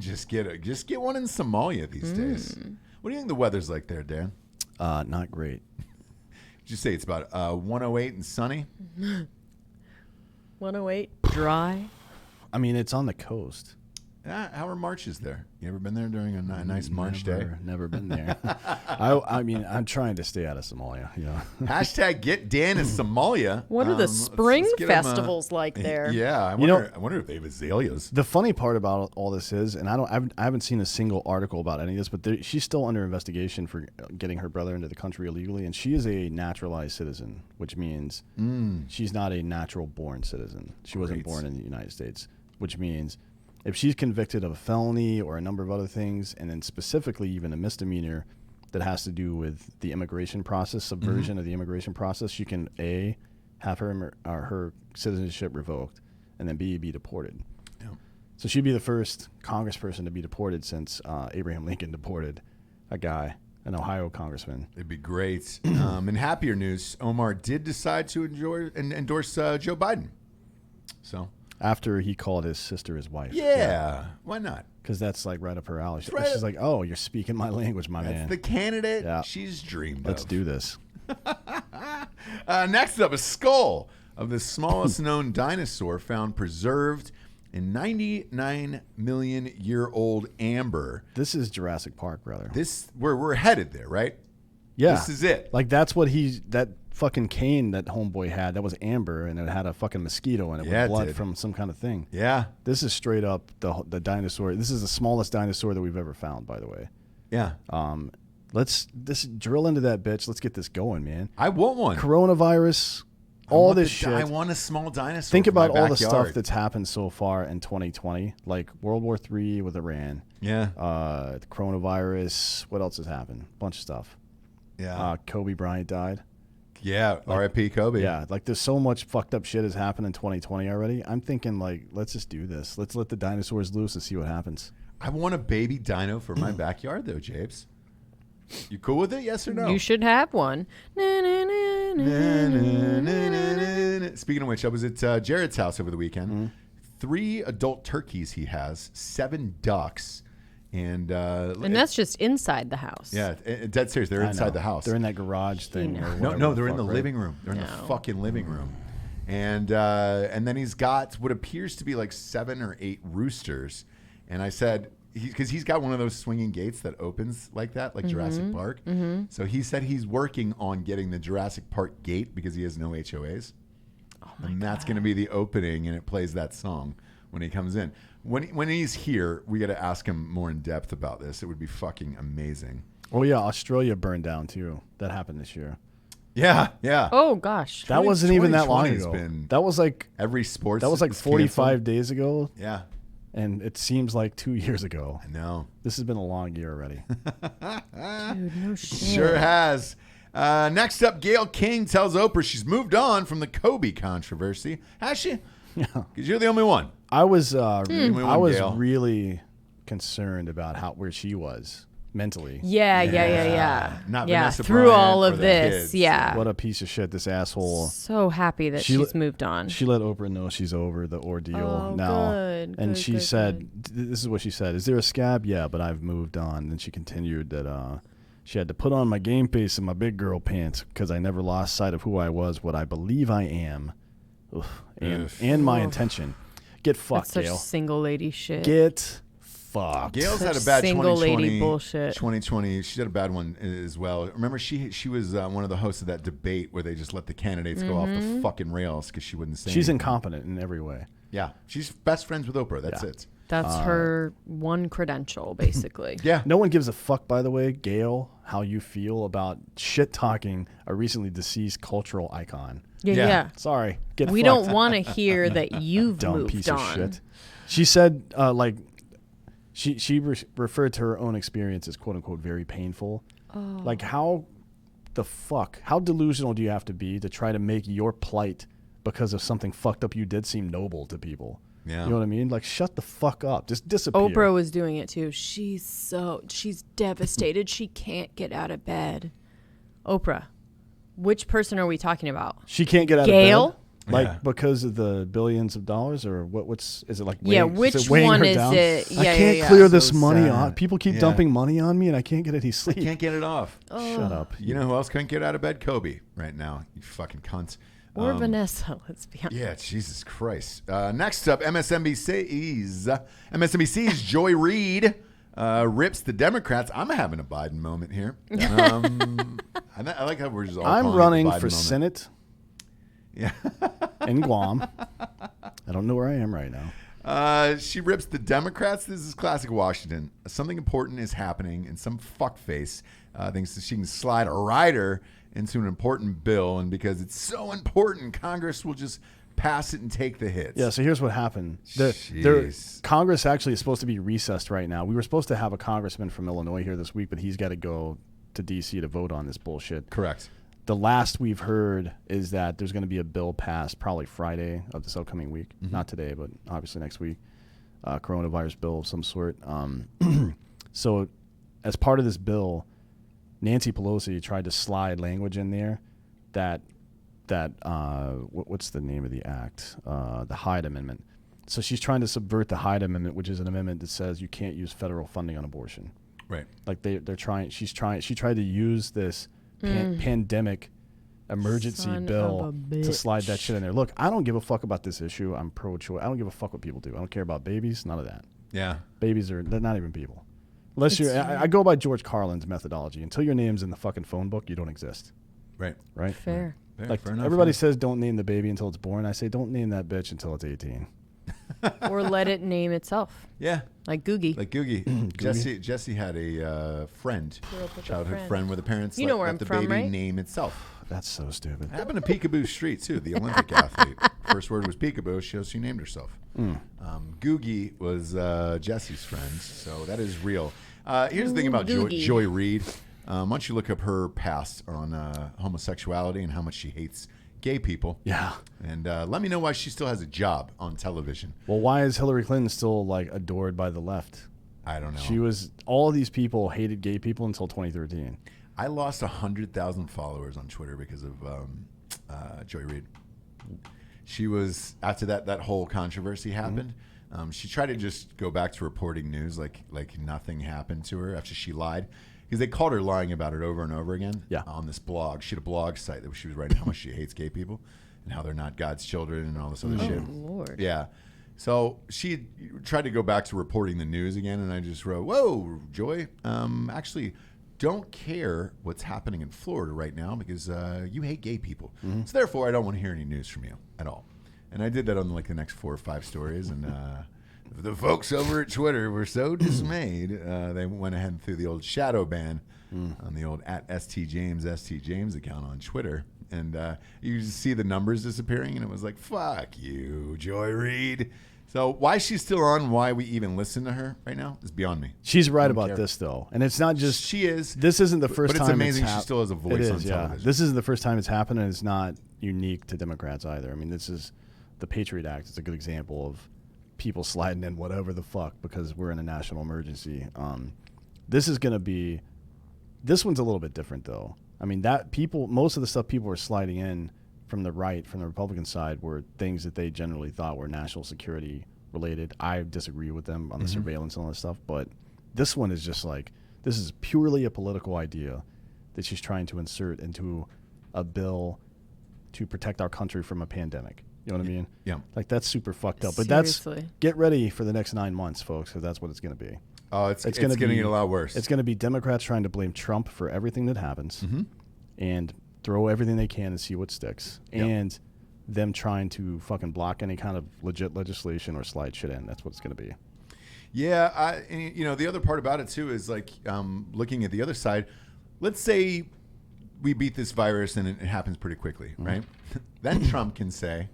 just get one in Somalia these days. What do you think the weather's like there, Dan? Not great. Did you say it's about 108 and sunny? 108, dry. I mean, it's on the coast. How are marches there? You ever been there during a nice March day? Never been there. I mean, I'm trying to stay out of Somalia. You know. Hashtag get Dan in Somalia. What are the spring let's get him, festivals like there? Yeah, I wonder if they have azaleas. The funny part about all this is, and I haven't seen a single article about any of this, but she's still under investigation for getting her brother into the country illegally, and she is a naturalized citizen, which means she's not a natural born citizen. She wasn't born in the United States, which means if she's convicted of a felony or a number of other things, and then specifically even a misdemeanor that has to do with the immigration process, subversion of the immigration process, she can A, have her citizenship revoked, and then B, be deported. Yeah. So she'd be the first congressperson to be deported since Abraham Lincoln deported a guy, an Ohio congressman. It'd be great. In happier news, Omar did decide to endorse Joe Biden. So... After he called his sister his wife. Yeah. Why not? Because that's like right up her alley. Right. She's like, oh, you're speaking my language, my man. That's the candidate she's dreamed Let's of. do this. Next up, a skull of the smallest known dinosaur found preserved in 99-million-year-old amber. This is Jurassic Park, brother. We're headed there, right? Yeah. This is it. Like that's what that fucking cane that homeboy had, that was amber, and it had a fucking mosquito in it with blood from some kind of thing. Yeah. This is straight up the dinosaur. This is the smallest dinosaur that we've ever found, by the way. Yeah. Let's drill into that bitch. Let's get this going, man. I want one. Coronavirus, all this shit. I want a small dinosaur. Think about all the backyard. stuff that's happened so far in 2020, like World War III with Iran. Yeah. The coronavirus. What else has happened? Bunch of stuff. Yeah. Kobe Bryant died. Yeah, R.I.P. Kobe. Yeah, like there's so much fucked up shit has happened in 2020 already. I'm thinking like, let's just do this. Let's let the dinosaurs loose and see what happens. I want a baby dino for my backyard though, Japes. You cool with it? Yes or no? You should have one. Speaking of which, I was at Jared's house over the weekend. 3 adult turkeys he has, 7 ducks. And that's just inside the house. Yeah, dead serious. They're inside the house. They're in that garage thing. Or No, they're in the living room. They're in the fucking living room. And then he's got what appears to be like 7 or 8 roosters. And I said, because he's got one of those swinging gates that opens like that, like Jurassic Park. So he said he's working on getting the Jurassic Park gate because he has no HOAs. And that's going to be the opening, and it plays that song when he comes in. When he's here, we got to ask him more in depth about this. It would be fucking amazing. Oh yeah, Australia burned down too. That happened this year. Yeah. Oh gosh. That wasn't even that long 2020's ago. been That was like every sports. That was like 45 days ago. Yeah. And it seems like 2 years ago. I know. This has been a long year already. Dude, no shit. Sure has. Next up, Gayle King tells Oprah she's moved on from the Kobe controversy. Has she? Yeah. Because you're the only one. I was Gayle. really concerned about where she was mentally. Yeah. Not yeah, Vanessa through Bryant all or of the this. kids. Yeah. What a piece of shit, this asshole. So happy that She she's le- moved on. She let Oprah know she's over the ordeal Oh, now. good, and good, she good, said, this is what she said. Is there a scab? Yeah, but I've moved on. Then she continued that she had to put on my game face and my big girl pants because I never lost sight of who I was, what I believe I am, and my intention. Get fucked, That's such Gail. single lady shit. Get fucked. Gail's had a Such bad single 2020. lady bullshit. 2020. She had a bad one as well. Remember, she was one of the hosts of that debate where they just let the candidates go off the fucking rails because she wouldn't say. She's anything. incompetent in every way. Yeah, she's best friends with Oprah. That's Yeah. it. That's her one credential, basically. Yeah. No one gives a fuck, by the way, Gail, how you feel about shit talking a recently deceased cultural icon. Yeah. Sorry. Get We fucked. don't want to hear that you've Dumb moved piece on. of shit. She said, she referred to her own experience as quote unquote very painful. Oh. Like, how the fuck? How delusional do you have to be to try to make your plight because of something fucked up you did seem noble to people? Yeah. You know what I mean? Like, shut the fuck up. Just disappear. Oprah was doing it too. She's devastated. She can't get out of bed. Oprah. Which person are we talking about? She can't get out Gail? of bed. Like, Yeah. because of the billions of dollars, or what's is it like? Yeah, weighing, which is it weighing one her is down? it? I Yeah, can't yeah. clear this So money sad. on. People keep Yeah. dumping money on me, and I can't get any sleep. Can't get it off. Shut up. You know who else couldn't get out of bed? Kobe right now. You fucking cunts. Or Vanessa, let's be honest. Yeah, Jesus Christ. Next up, MSNBC's Joy Reid rips the Democrats. I'm having a Biden moment here. I like how we're just all I'm calling it running the Biden for moment. Senate Yeah. in Guam. I don't know where I am right now. She rips the Democrats. This is classic Washington. Something important is happening, and some fuckface thinks that she can slide a rider into an important bill, and because it's so important, Congress will just pass it and take the hits. Yeah, so here's what happened. Jeez. Congress actually is supposed to be recessed right now. We were supposed to have a congressman from Illinois here this week, but he's got to go to D.C. to vote on this bullshit. Correct. The last we've heard is that there's going to be a bill passed probably Friday of this upcoming week. Not today, but obviously next week. Coronavirus bill of some sort. So as part of this bill, Nancy Pelosi tried to slide language in there that what's the name of the act? The Hyde Amendment. So she's trying to subvert the Hyde Amendment, which is an amendment that says you can't use federal funding on abortion. Right. Like she tried to use this pandemic emergency Son bill of a to slide that bitch. shit in there. Look, I don't give a fuck about this issue. I'm pro-choice. I don't give a fuck what people do. I don't care about babies. None of that. Yeah. They're not even people. Unless I go by George Carlin's methodology. Until your name's in the fucking phone book, you don't exist. Right. Right? Fair. Fair, Like fair enough, everybody yeah. says don't name the baby until it's born. I say don't name that bitch until it's 18. Or let it name itself. Yeah. Like Googie. Like Googie. Jesse had a friend, Grew up with a childhood friend. friend where the parents You let, know where let I'm the from, baby right? name itself. That's so stupid. It happened to Peekaboo Street, too, the Olympic athlete. First word was peekaboo, she named herself. Googie was Jesse's friend, so that is real. Here's the thing about Googie. Joy Reid. Why don't you look up her past on homosexuality and how much she hates gay people. Yeah. And let me know why she still has a job on television. Well, why is Hillary Clinton still like adored by the left? I don't know. All of these people hated gay people until 2013. I lost 100,000 followers on Twitter because of Joy Reid. She was, after that whole controversy happened, she tried to just go back to reporting news like nothing happened to her after she lied. Because they caught her lying about it over and over again on this blog. She had a blog site that she was writing how much she hates gay people and how they're not God's children and all this other shit. Lord. Yeah. So she tried to go back to reporting the news again, and I just wrote, whoa, Joy, actually don't care what's happening in Florida right now because you hate gay people. So therefore, I don't want to hear any news from you at all. And I did that on like the next 4 or 5 stories, and the folks over at Twitter were so dismayed, they went ahead and threw the old shadow ban on the old @STJames account on Twitter. And you just see the numbers disappearing, and it was like, fuck you, Joy Reid. So why she's still on, why we even listen to her right now is beyond me. She's right I don't about care. this, though. And it's not just... She is. This isn't the first but time it's amazing she hap- still has a voice It on is, television. This isn't the first time it's happened, and it's not unique to Democrats either. I mean, this is the Patriot Act. It's a good example of people sliding in whatever the fuck because we're in a national emergency. This is going to be. This one's a little bit different, though. I mean, most of the stuff people were sliding in from the right, from the Republican side, were things that they generally thought were national security related. I disagree with them on the surveillance and all that stuff, but this one is just like, this is purely a political idea that she's trying to insert into a bill to protect our country from a pandemic. You know what I mean? Yeah. Like, that's super fucked up. But Seriously. get ready for the next 9 months, folks, because that's what it's going to be. Oh, it's going to get a lot worse. It's going to be Democrats trying to blame Trump for everything that happens and throw everything they can and see what sticks. Yep. And them trying to fucking block any kind of legit legislation or slide shit in. That's what it's going to be. Yeah, the other part about it too is like looking at the other side. Let's say we beat this virus and it happens pretty quickly, right? Then Trump can say,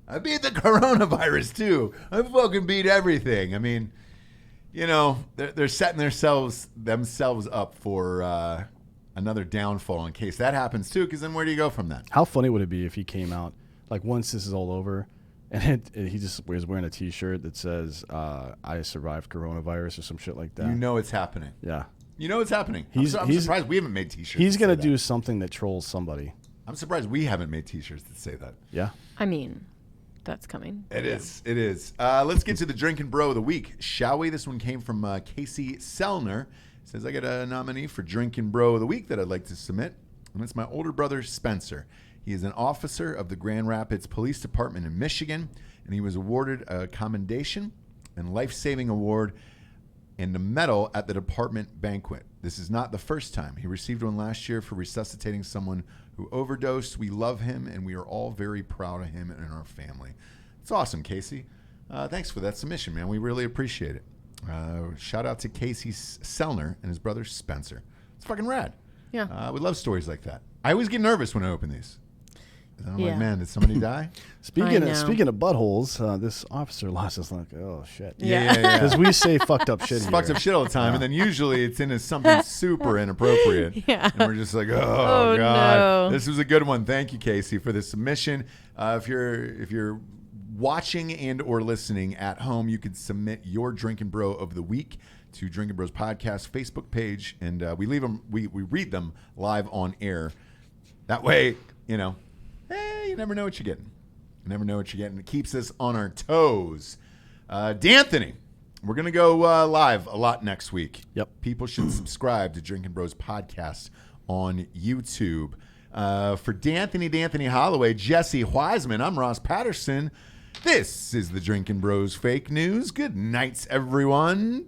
"I beat the coronavirus too. I fucking beat everything." I mean, they're setting themselves up for another downfall in case that happens too. Because then where do you go from that? How funny would it be if he came out like once this is all over? And he just was wearing a T-shirt that says, "I survived coronavirus" or some shit like that. It's happening. Yeah. It's happening. I'm surprised we haven't made T-shirts. He's going to that do something that trolls somebody. I'm surprised we haven't made T-shirts that say that. Yeah. I mean, that's coming. It is. It is. Let's get to the Drinkin Bro of the week, shall we? This one came from Casey Sellner. It says, I got a nominee for Drinkin Bro of the week that I'd like to submit, and it's my older brother, Spencer. He is an officer of the Grand Rapids Police Department in Michigan, and he was awarded a commendation and life-saving award and a medal at the department banquet. This is not the first time. He received one last year for resuscitating someone who overdosed. We love him, and we are all very proud of him and our family. It's awesome, Casey. Thanks for that submission, man. We really appreciate it. Shout out to Casey Sellner and his brother Spencer. It's fucking rad. Yeah. We love stories like that. I always get nervous when I open these. And I'm like, Yeah. man, did somebody die? Speaking know. of buttholes, this officer lost his like, oh shit. Yeah. Because we say fucked up shit. It's here. fucked up shit all the time, and then usually it's into something super inappropriate. Yeah. And we're just like, oh Oh, God. no. This was a good one. Thank you, Casey, for the submission. If you're watching and or listening at home, you could submit your Drinkin Bro of the week to Drinkin Bros Podcast Facebook page, and we read them live on air. That way, hey, you never know what you're getting. You never know what you're getting. It keeps us on our toes. D'Anthony, we're going to go live a lot next week. Yep. People should subscribe to Drinkin Bros Podcast on YouTube. For D'Anthony Hollaway, Jessie Wiseman, I'm Ross Patterson. This is the Drinkin Bros Fake News. Good nights, everyone.